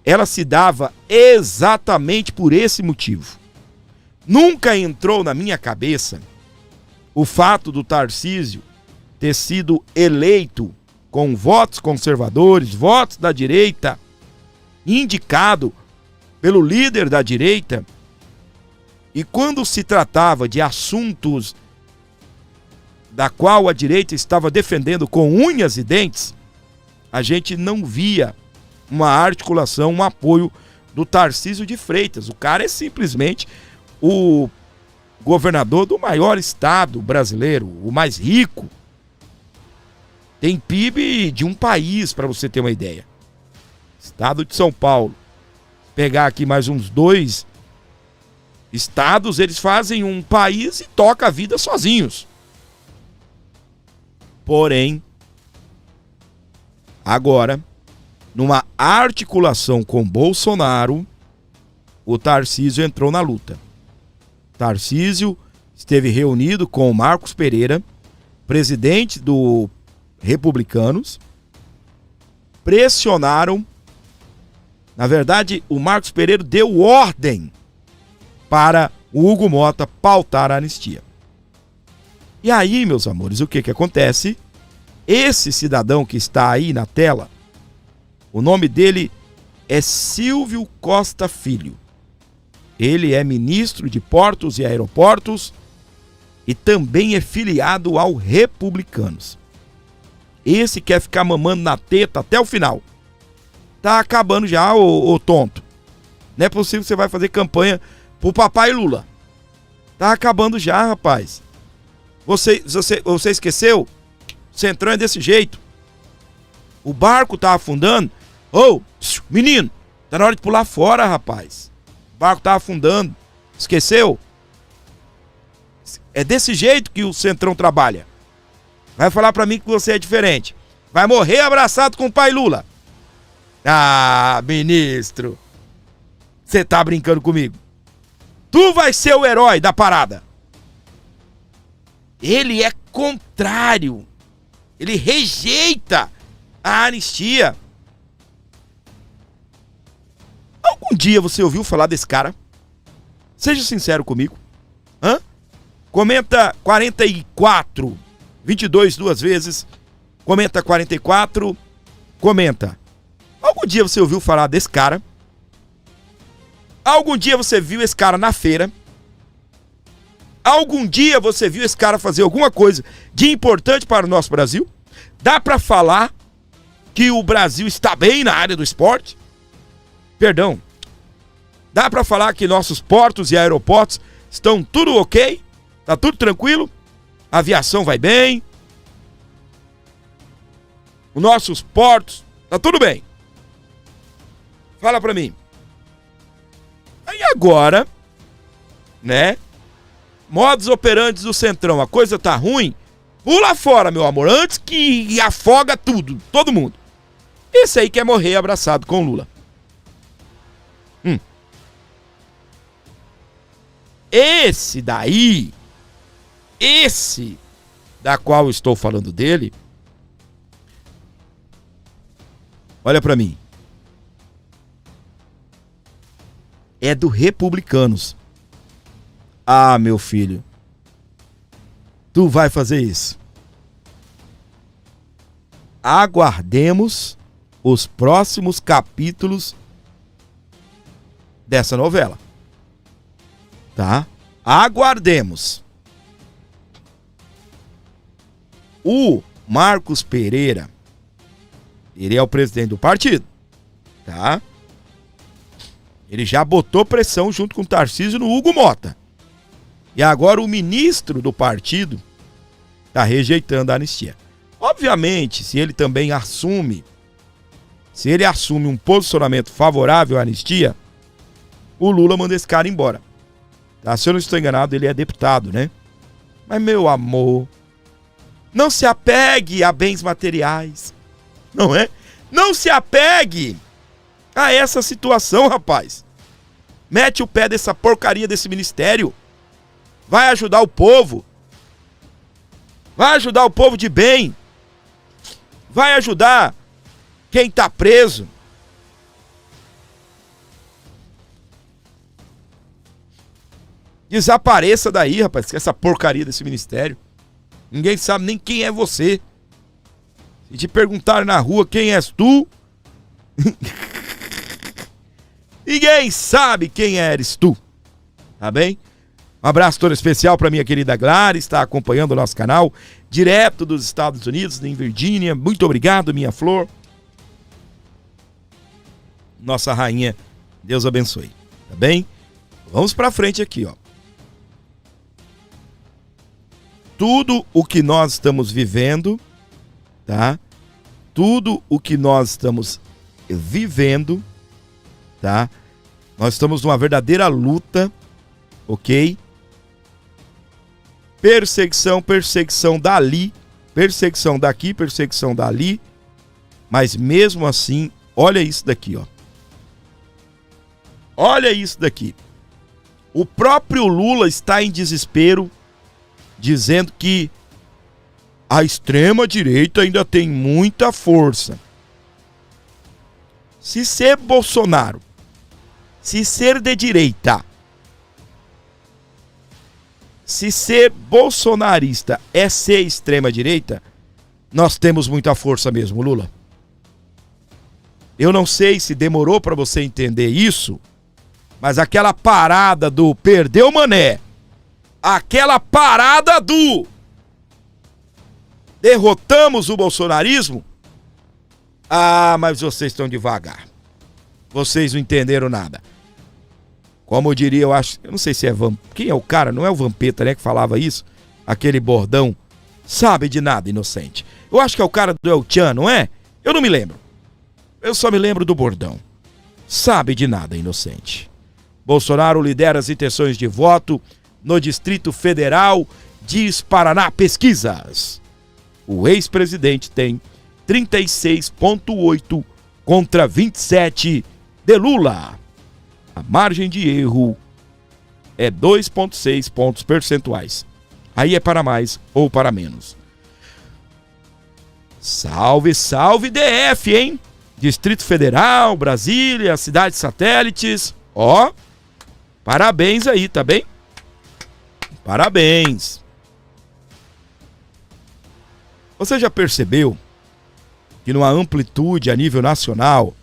ela se dava exatamente por esse motivo. Nunca entrou na minha cabeça o fato do Tarcísio ter sido eleito com votos conservadores, votos da direita, indicado pelo líder da direita, e quando se tratava de assuntos da qual a direita estava defendendo com unhas e dentes, a gente não via uma articulação, um apoio do Tarcísio de Freitas. O cara é simplesmente o governador do maior estado brasileiro, o mais rico. Tem PIB de um país, para você ter uma ideia. Estado de São Paulo. Pegar aqui mais uns 2 estados, eles fazem um país e tocam a vida sozinhos. Porém, agora, numa articulação com Bolsonaro, o Tarcísio entrou na luta. Tarcísio esteve reunido com o Marcos Pereira, presidente do Republicanos, pressionaram. Na verdade, o Marcos Pereira deu ordem para o Hugo Mota pautar a anistia. E aí, meus amores, o que acontece? Esse cidadão que está aí na tela, o nome dele é Silvio Costa Filho. Ele é ministro de Portos e Aeroportos e também é filiado ao Republicanos. Esse quer ficar mamando na teta até o final. Tá acabando já, ô tonto. Não é possível que você vai fazer campanha pro papai Lula. Tá acabando já, rapaz. Você esqueceu? O Centrão é desse jeito. O barco tá afundando. Ô, menino, tá na hora de pular fora, rapaz. O barco tá afundando. Esqueceu? É desse jeito que o Centrão trabalha. Vai falar pra mim que você é diferente. Vai morrer abraçado com o pai Lula. Ah, ministro. Você tá brincando comigo. Tu vai ser o herói da parada. Ele é contrário. Ele rejeita a anistia. Algum dia você ouviu falar desse cara? Seja sincero comigo. Hã? Comenta 44, 22 duas vezes. Comenta 44. Comenta. Algum dia você ouviu falar desse cara? Algum dia você viu esse cara na feira? Algum dia você viu esse cara fazer alguma coisa de importante para o nosso Brasil? Dá para falar que o Brasil está bem na área do esporte? Perdão. Dá para falar que nossos portos e aeroportos estão tudo ok? Tá tudo tranquilo? A aviação vai bem? Os nossos portos, tá tudo bem? Fala pra mim. Aí agora, né? Modus operantes do Centrão, a coisa tá ruim? Pula fora, meu amor, antes que afoga tudo, todo mundo. Esse aí quer morrer abraçado com o Lula. Esse daí, esse da qual eu estou falando dele, olha pra mim. É do Republicanos. Ah, meu filho. Tu vai fazer isso. Aguardemos os próximos capítulos dessa novela. Tá? Aguardemos. O Marcos Pereira, ele é o presidente do partido. Tá? Ele já botou pressão junto com o Tarcísio no Hugo Mota. E agora o ministro do partido está rejeitando a anistia. Obviamente, se ele também assume um posicionamento favorável à anistia, o Lula manda esse cara embora. Tá? Se eu não estou enganado, ele é deputado, né? Mas, meu amor, não se apegue a bens materiais. Não é? Não se apegue a essa situação, rapaz. Mete o pé dessa porcaria desse ministério. Vai ajudar o povo. Vai ajudar o povo de bem. Vai ajudar quem tá preso. Desapareça daí, rapaz, com essa porcaria desse ministério. Ninguém sabe nem quem é você. Se te perguntarem na rua quem és tu, ninguém sabe quem eres tu. Tá bem? Um abraço todo especial para minha querida Gladys, está acompanhando o nosso canal, direto dos Estados Unidos, em Virgínia. Muito obrigado, minha flor. Nossa rainha, Deus abençoe. Tá bem? Vamos para frente aqui, ó. Tudo o que nós estamos vivendo, tá? Tudo o que nós estamos vivendo, tá? Nós estamos numa verdadeira luta, ok? Perseguição dali, perseguição daqui, perseguição dali. Mas mesmo assim, olha isso daqui, ó. Olha isso daqui. O próprio Lula está em desespero, dizendo que a extrema-direita ainda tem muita força. Se ser Bolsonaro, se ser de direita, se ser bolsonarista é ser extrema-direita, nós temos muita força mesmo, Lula. Eu não sei se demorou para você entender isso, mas aquela parada do perdeu Mané, aquela parada do Derrotamos o bolsonarismo? Ah, mas vocês estão devagar. Vocês não entenderam nada. Como eu diria, eu não sei se é quem é o cara? Não é o Vampeta, né, que falava isso? Aquele bordão. Sabe de nada, inocente. Eu acho que é o cara do El Chan, não é? Eu não me lembro. Eu só me lembro do bordão. Sabe de nada, inocente. Bolsonaro lidera as intenções de voto no Distrito Federal, diz Paraná Pesquisas. O ex-presidente tem 36,8 contra 27 de Lula. A margem de erro é 2,6 pontos percentuais. Aí é para mais ou para menos. Salve, salve DF, hein? Distrito Federal, Brasília, cidades satélites. Ó, parabéns aí, tá bem? Parabéns. Você já percebeu que numa amplitude a nível nacional,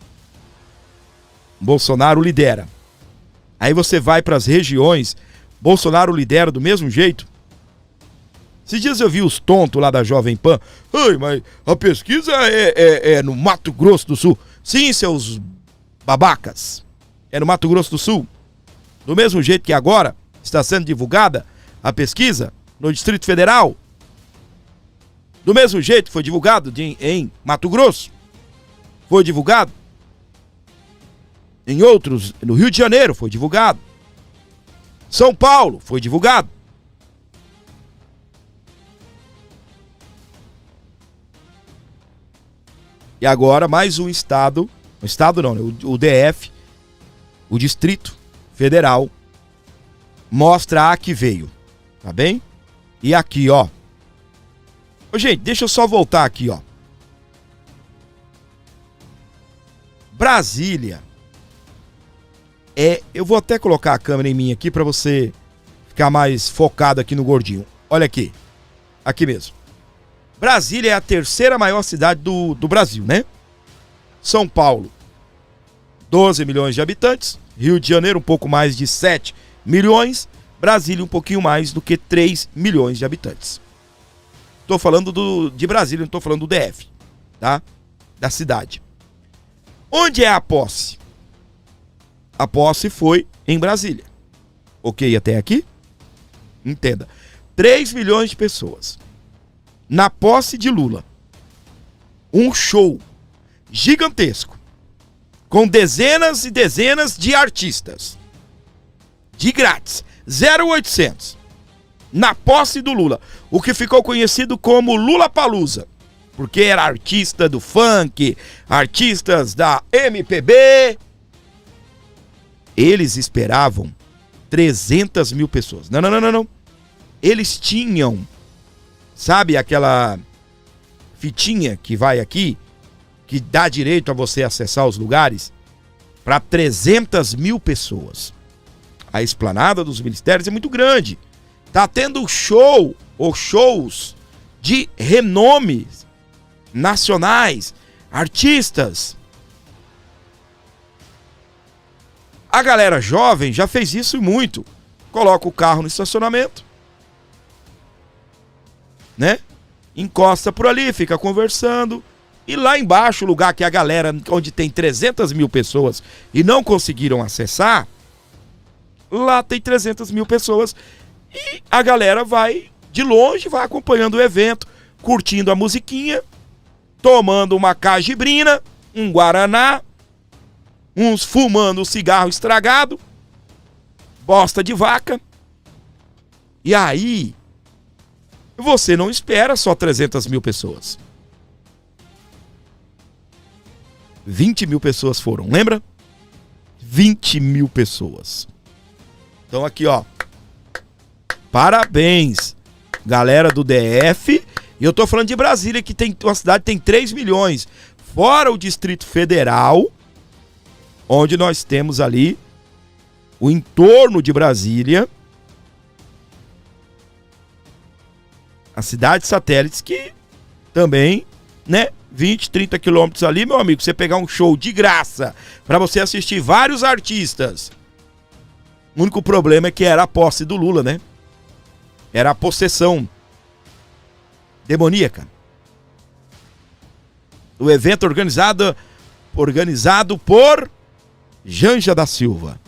Bolsonaro lidera? Aí você vai para as regiões, Bolsonaro lidera do mesmo jeito? Esses dias eu vi os tontos lá da Jovem Pan. Ai, mas a pesquisa é no Mato Grosso do Sul. Sim, seus babacas. É no Mato Grosso do Sul. Do mesmo jeito que agora está sendo divulgada a pesquisa no Distrito Federal. Do mesmo jeito que foi divulgado em Mato Grosso. Foi divulgado. Em outros, no Rio de Janeiro foi divulgado. São Paulo foi divulgado. E agora mais um estado, o DF, o Distrito Federal, mostra a que veio, tá bem? E aqui, ó. Ô, gente, deixa eu só voltar aqui, ó. Brasília eu vou até colocar a câmera em mim aqui pra você ficar mais focado aqui no gordinho. Olha aqui. Aqui mesmo. Brasília é a terceira maior cidade do Brasil, né? São Paulo, 12 milhões de habitantes. Rio de Janeiro, um pouco mais de 7 milhões. Brasília, um pouquinho mais do que 3 milhões de habitantes. Tô falando de Brasília, não tô falando do DF, tá? Da cidade. Onde é a posse? A posse foi em Brasília. Ok até aqui? Entenda. 3 milhões de pessoas. Na posse de Lula, um show gigantesco, com dezenas e dezenas de artistas, de grátis, 0800, na posse do Lula, o que ficou conhecido como Lulapalooza, porque era artista do funk, artistas da MPB. Eles esperavam 300 mil pessoas. Não. Eles tinham... Sabe aquela fitinha que vai aqui, que dá direito a você acessar os lugares? Para 300 mil pessoas. A esplanada dos ministérios é muito grande. Tá tendo show ou shows de renomes nacionais, artistas. A galera jovem já fez isso muito. Coloca o carro no estacionamento, né? Encosta por ali, fica conversando. E lá embaixo, o lugar que a galera, onde tem 300 mil pessoas e não conseguiram acessar, lá tem 300 mil pessoas. E a galera vai de longe, vai acompanhando o evento, curtindo a musiquinha, tomando uma cajibrina, um guaraná, uns fumando um cigarro estragado, bosta de vaca. E aí... você não espera só 300 mil pessoas. 20 mil pessoas foram, lembra? 20 mil pessoas. Então aqui, ó. Parabéns, galera do DF. E eu tô falando de Brasília, que tem uma cidade que tem 3 milhões. Fora o Distrito Federal, onde nós temos ali o entorno de Brasília, as cidades satélites que também, né, 20, 30 quilômetros ali, meu amigo, você pegar um show de graça para você assistir vários artistas. O único problema é que era a posse do Lula, né? Era a possessão demoníaca o evento organizado por Janja da Silva.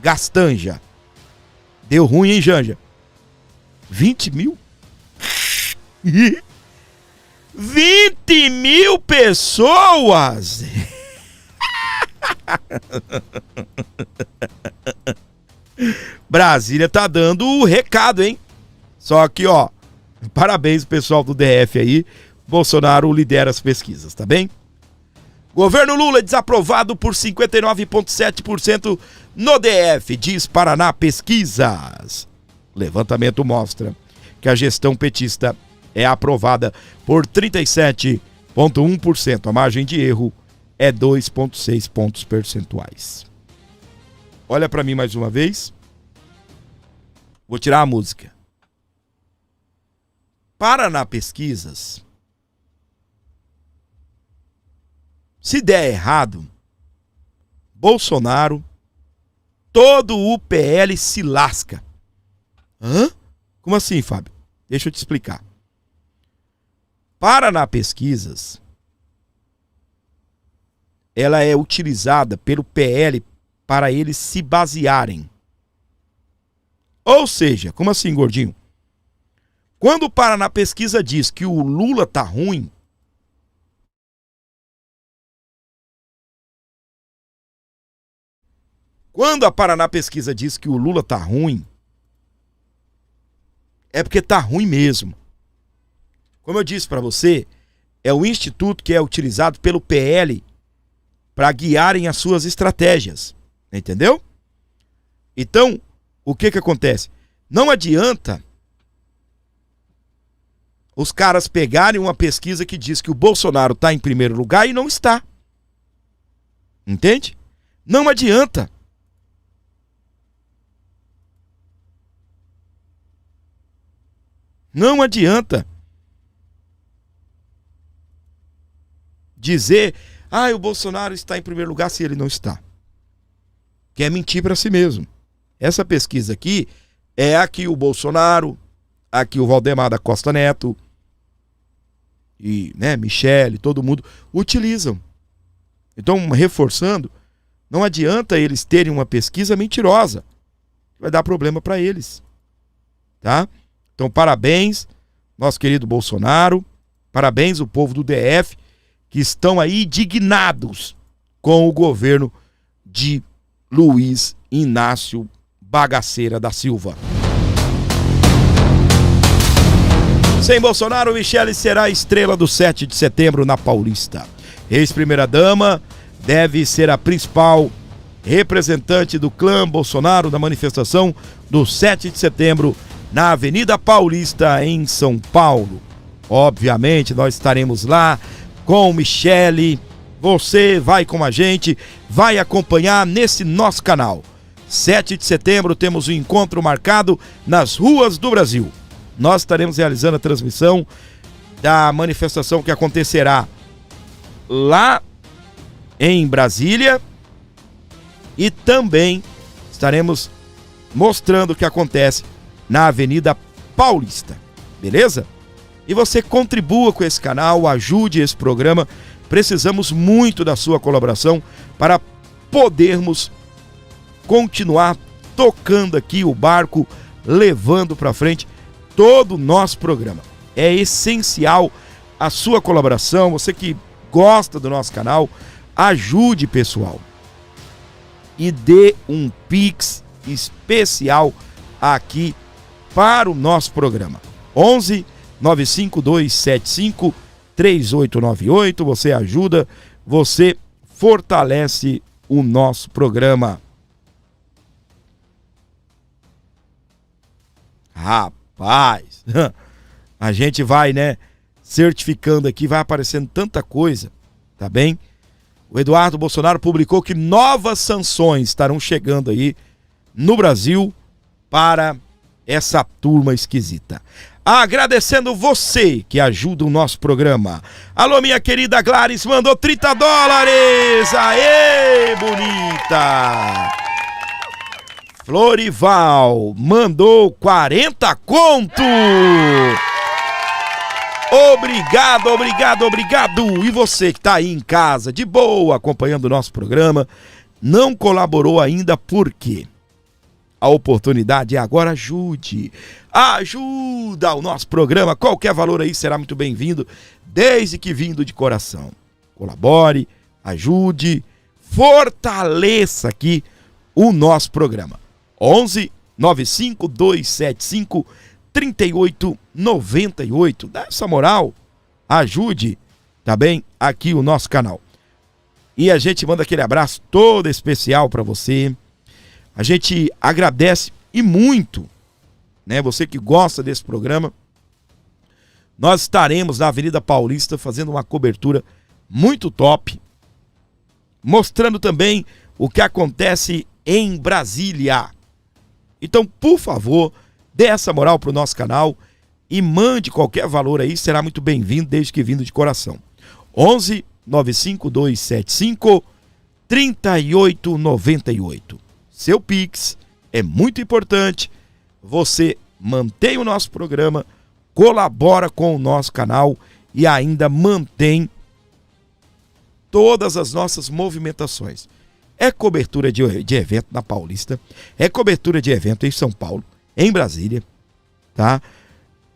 Gastanja. Deu ruim, hein, Janja? 20 mil? 20 mil pessoas! Brasília tá dando o recado, hein? Só que, ó, parabéns pessoal do DF aí. Bolsonaro lidera as pesquisas, tá bem? Governo Lula desaprovado por 59,7% no DF, diz Paraná Pesquisas. Levantamento mostra que a gestão petista é aprovada por 37,1%. A margem de erro é 2,6 pontos percentuais. Olha para mim mais uma vez. Vou tirar a música. Paraná Pesquisas. Se der errado, Bolsonaro, todo o PL se lasca. Hã? Como assim, Fábio? Deixa eu te explicar. Paraná Pesquisas, ela é utilizada pelo PL para eles se basearem. Ou seja, como assim, gordinho? Quando o Paraná Pesquisa diz que o Lula tá ruim, quando a Paraná Pesquisa diz que o Lula tá ruim, é porque tá ruim mesmo. Como eu disse para você, é o instituto que é utilizado pelo PL para guiarem as suas estratégias. Entendeu? Então, o que acontece? Não adianta os caras pegarem uma pesquisa que diz que o Bolsonaro tá em primeiro lugar e não está. Entende? Não adianta. Não adianta dizer, o Bolsonaro está em primeiro lugar se ele não está. Quer mentir para si mesmo. Essa pesquisa aqui é a que o Bolsonaro, aqui o Valdemar da Costa Neto e, Michele, todo mundo utilizam. Então, reforçando, não adianta eles terem uma pesquisa mentirosa. Vai dar problema para eles. Tá? Então, parabéns, nosso querido Bolsonaro, parabéns o povo do DF, que estão aí indignados com o governo de Luiz Inácio Bagaceira da Silva. Sem Bolsonaro, Michele será a estrela do 7 de setembro na Paulista. Ex-primeira-dama deve ser a principal representante do clã Bolsonaro na manifestação do 7 de setembro na Avenida Paulista, em São Paulo. Obviamente, nós estaremos lá com Michele. Você vai com a gente, vai acompanhar nesse nosso canal. 7 de setembro temos um encontro marcado nas ruas do Brasil. Nós estaremos realizando a transmissão da manifestação que acontecerá lá em Brasília e também estaremos mostrando o que acontece na Avenida Paulista, beleza? E você contribua com esse canal, ajude esse programa. Precisamos muito da sua colaboração para podermos continuar tocando aqui o barco, levando para frente todo o nosso programa. É essencial a sua colaboração, você que gosta do nosso canal, ajude, pessoal. E dê um Pix especial aqui para o nosso programa. 11 95275 3898. Você ajuda, você fortalece o nosso programa. Rapaz, a gente vai, certificando aqui, vai aparecendo tanta coisa, tá bem? O Eduardo Bolsonaro publicou que novas sanções estarão chegando aí no Brasil para essa turma esquisita. Agradecendo você que ajuda o nosso programa. Alô, minha querida Gladys, mandou $30. Aê, bonita! Florival mandou 40 conto. Obrigado. E você que está aí em casa, de boa, acompanhando o nosso programa, não colaborou ainda, por quê? A oportunidade é agora, ajuda o nosso programa, qualquer valor aí será muito bem-vindo, desde que vindo de coração. Colabore, ajude, fortaleça aqui o nosso programa. 11 95 275 3898. Dá essa moral, ajude, tá bem? Aqui o nosso canal. E a gente manda aquele abraço todo especial para você. A gente agradece e muito, né? Você que gosta desse programa. Nós estaremos na Avenida Paulista fazendo uma cobertura muito top, mostrando também o que acontece em Brasília. Então, por favor, dê essa moral pro nosso canal e mande qualquer valor aí, será muito bem-vindo, desde que vindo de coração. 11 95 275 3898. Seu Pix é muito importante. Você mantém o nosso programa, colabora com o nosso canal e ainda mantém todas as nossas movimentações. É cobertura de evento na Paulista, é cobertura de evento em São Paulo, em Brasília, tá?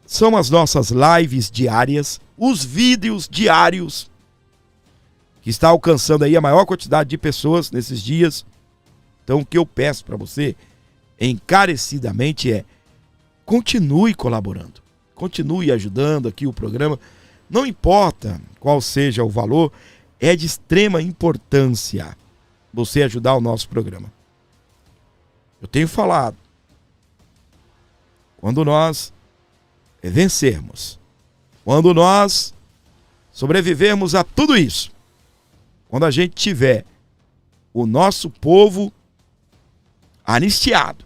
São as nossas lives diárias, os vídeos diários, que está alcançando aí a maior quantidade de pessoas nesses dias. Então o que eu peço para você, encarecidamente, é continue colaborando, continue ajudando aqui o programa, não importa qual seja o valor, é de extrema importância você ajudar o nosso programa. Eu tenho falado, quando nós vencermos, quando nós sobrevivermos a tudo isso, quando a gente tiver o nosso povo anistiado,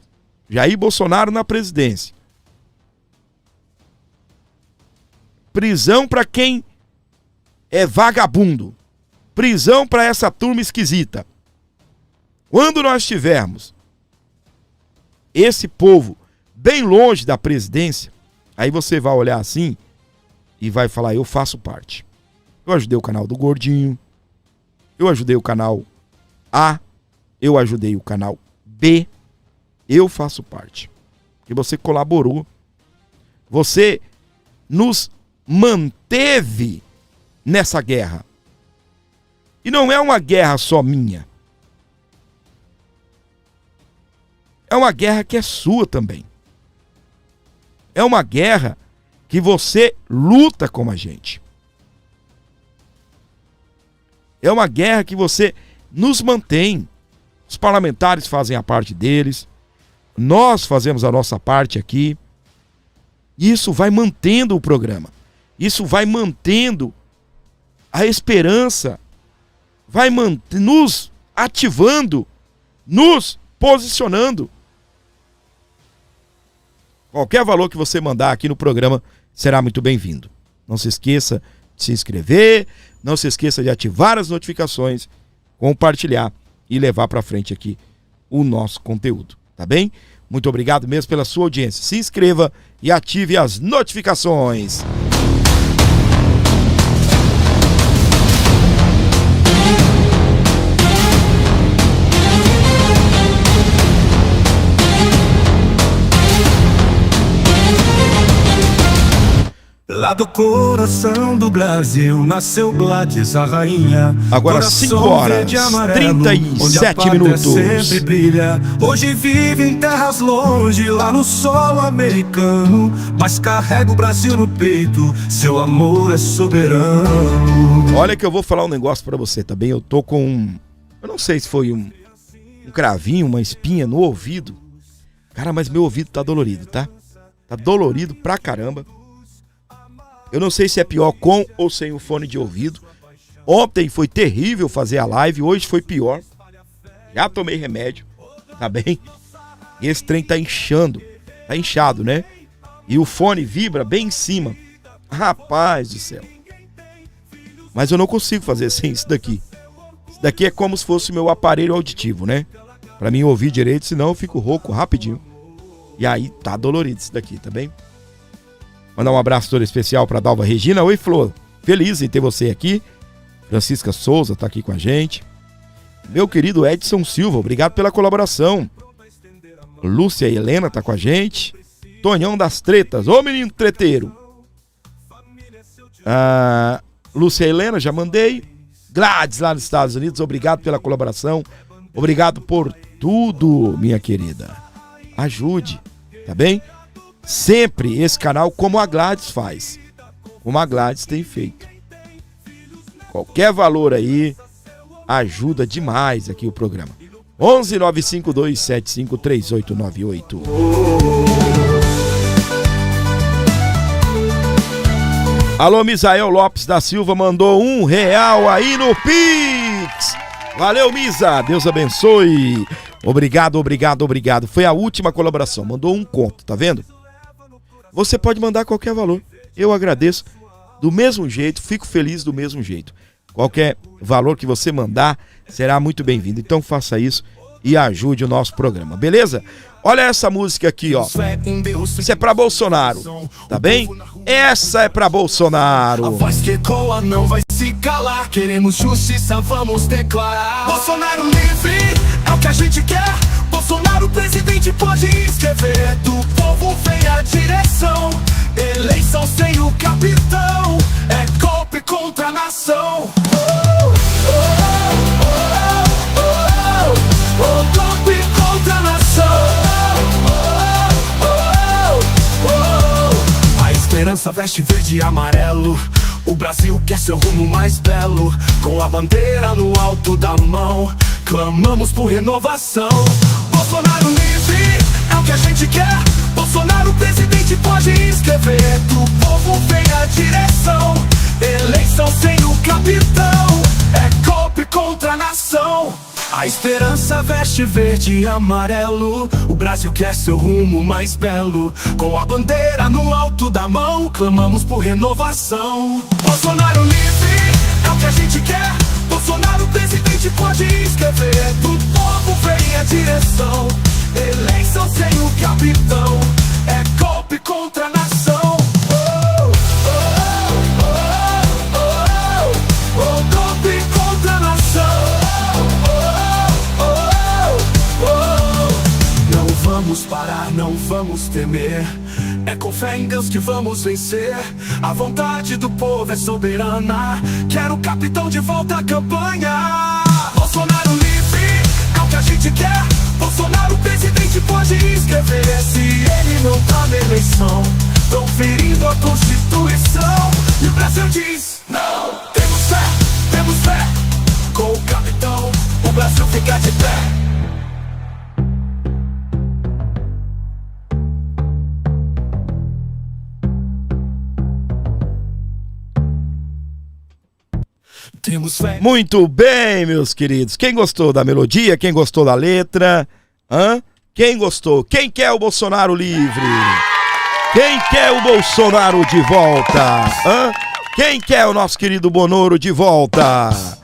Jair Bolsonaro na presidência, prisão para quem é vagabundo, prisão para essa turma esquisita. Quando nós tivermos esse povo bem longe da presidência, aí você vai olhar assim e vai falar, eu faço parte. Eu ajudei o canal do Gordinho, eu ajudei o canal A, eu ajudei o canal B, eu faço parte. Porque você colaborou, você nos manteve nessa guerra. E não é uma guerra só minha. É uma guerra que é sua também. É uma guerra que você luta como a gente. É uma guerra que você nos mantém. Os parlamentares fazem a parte deles. Nós fazemos a nossa parte aqui. E isso vai mantendo o programa. Isso vai mantendo a esperança. Vai nos ativando. Nos posicionando. Qualquer valor que você mandar aqui no programa será muito bem-vindo. Não se esqueça de se inscrever, não se esqueça de ativar as notificações, compartilhar e levar para frente aqui o nosso conteúdo, tá bem? Muito obrigado mesmo pela sua audiência. Se inscreva e ative as notificações. Lá do coração do Brasil nasceu Gladys, a rainha. Agora 5 horas, 37 minutos. Sempre brilha. Hoje vive em terras longe, lá no solo americano. Mas carrega o Brasil no peito, seu amor é soberano. Olha que eu vou falar um negócio pra você também. Eu tô com eu não sei se foi um cravinho, uma espinha no ouvido. Cara, mas meu ouvido tá dolorido, tá? Tá dolorido pra caramba. Eu não sei se é pior com ou sem o fone de ouvido. Ontem foi terrível fazer a live, hoje foi pior. Já tomei remédio, tá bem? E esse trem tá inchando, tá inchado, né? E o fone vibra bem em cima. Rapaz do céu. Mas eu não consigo fazer sem isso daqui. Isso daqui é como se fosse meu aparelho auditivo, né? Pra mim ouvir direito, senão eu fico rouco rapidinho. E aí tá dolorido isso daqui, tá bem? Mandar um abraço todo especial para Dalva Regina. Oi, Flor. Feliz em ter você aqui. Francisca Souza tá aqui com a gente. Meu querido Edson Silva, obrigado pela colaboração. Lúcia Helena tá com a gente. Tonhão das Tretas, ô menino treteiro. Lúcia Helena, já mandei. Gladys lá nos Estados Unidos, obrigado pela colaboração. Obrigado por tudo, minha querida. Ajude, tá bem? Sempre esse canal como a Gladys faz. Como a Gladys tem feito. Qualquer valor aí ajuda demais aqui o programa. 11 952 75 3898. Alô, Misael Lopes da Silva mandou R$1 aí no Pix. Valeu, Misa, Deus abençoe. Obrigado, obrigado, obrigado. Foi a última colaboração, mandou um conto, tá vendo? Você pode mandar qualquer valor, eu agradeço do mesmo jeito, fico feliz do mesmo jeito. Qualquer valor que você mandar será muito bem-vindo, então faça isso e ajude o nosso programa, beleza? Olha essa música aqui, ó. Isso é pra Bolsonaro, tá bem? Essa é pra Bolsonaro. A voz que ecoa não vai se calar. Queremos justiça, vamos declarar. Bolsonaro livre é o que a gente quer. Bolsonaro presidente pode escrever. Do povo vem a direção. Eleição sem o capitão é golpe contra a nação. Golpe contra a nação. A esperança veste verde e amarelo. O Brasil quer seu rumo mais belo. Com a bandeira no alto da mão, clamamos por renovação. Bolsonaro livre é o que a gente quer. Bolsonaro presidente pode escrever. Do povo vem a direção. Eleição sem o capitão é golpe contra a nação. A esperança veste verde e amarelo. O Brasil quer seu rumo mais belo. Com a bandeira no alto da mão, clamamos por renovação. Bolsonaro livre é o que a gente quer. Bolsonaro presidente pode escrever. Do povo vem a direção. Eleição sem o capitão é golpe contra a nação. Golpe contra a nação. Não vamos parar, não vamos temer. É com fé em Deus que vamos vencer. A vontade do povo é soberana. Quero o capitão de volta à campanha. Bolsonaro livre é o que a gente quer. Bolsonaro presidente pode escrever. Se ele não tá na eleição, tão ferindo a Constituição. E o Brasil diz não. Temos fé. Com o capitão, o Brasil fica de pé. Muito bem, meus queridos. Quem gostou da melodia? Quem gostou da letra? Quem gostou? Quem quer o Bolsonaro livre? Quem quer o Bolsonaro de volta? Quem quer o nosso querido Bonoro de volta?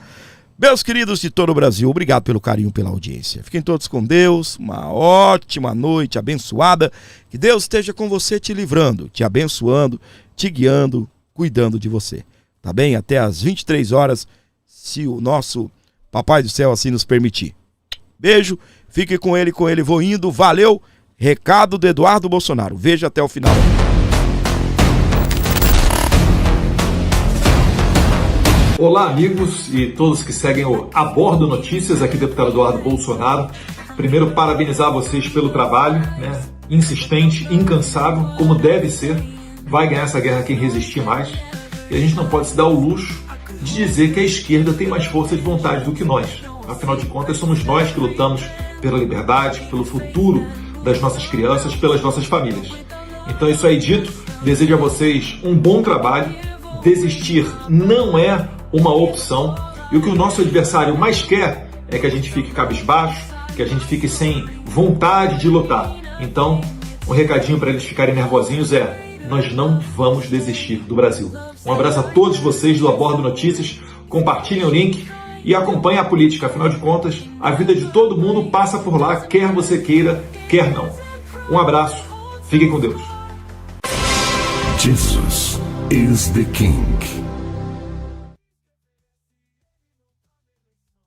Meus queridos de todo o Brasil, obrigado pelo carinho, pela audiência. Fiquem todos com Deus, uma ótima noite abençoada. Que Deus esteja com você, te livrando, te abençoando, te guiando, cuidando de você. Tá bem? Até às 23 horas, se o nosso Papai do Céu assim nos permitir. Beijo, fique com ele, vou indo, valeu. Recado do Eduardo Bolsonaro, veja até o final. Olá, amigos e todos que seguem o A Bordo Notícias, aqui deputado Eduardo Bolsonaro. Primeiro, parabenizar vocês pelo trabalho, né? Insistente, incansável, como deve ser. Vai ganhar essa guerra quem resistir mais. E a gente não pode se dar o luxo de dizer que a esquerda tem mais força de vontade do que nós. Afinal de contas, somos nós que lutamos pela liberdade, pelo futuro das nossas crianças, pelas nossas famílias. Então, isso aí dito, desejo a vocês um bom trabalho. Desistir não é uma opção. E o que o nosso adversário mais quer é que a gente fique cabisbaixo, que a gente fique sem vontade de lutar. Então, um recadinho para eles ficarem nervosinhos é: nós não vamos desistir do Brasil. Um abraço a todos vocês do A Bordo Notícias, compartilhem o link e acompanhem a política. Afinal de contas, a vida de todo mundo passa por lá, quer você queira, quer não. Um abraço, fiquem com Deus. Jesus is the King.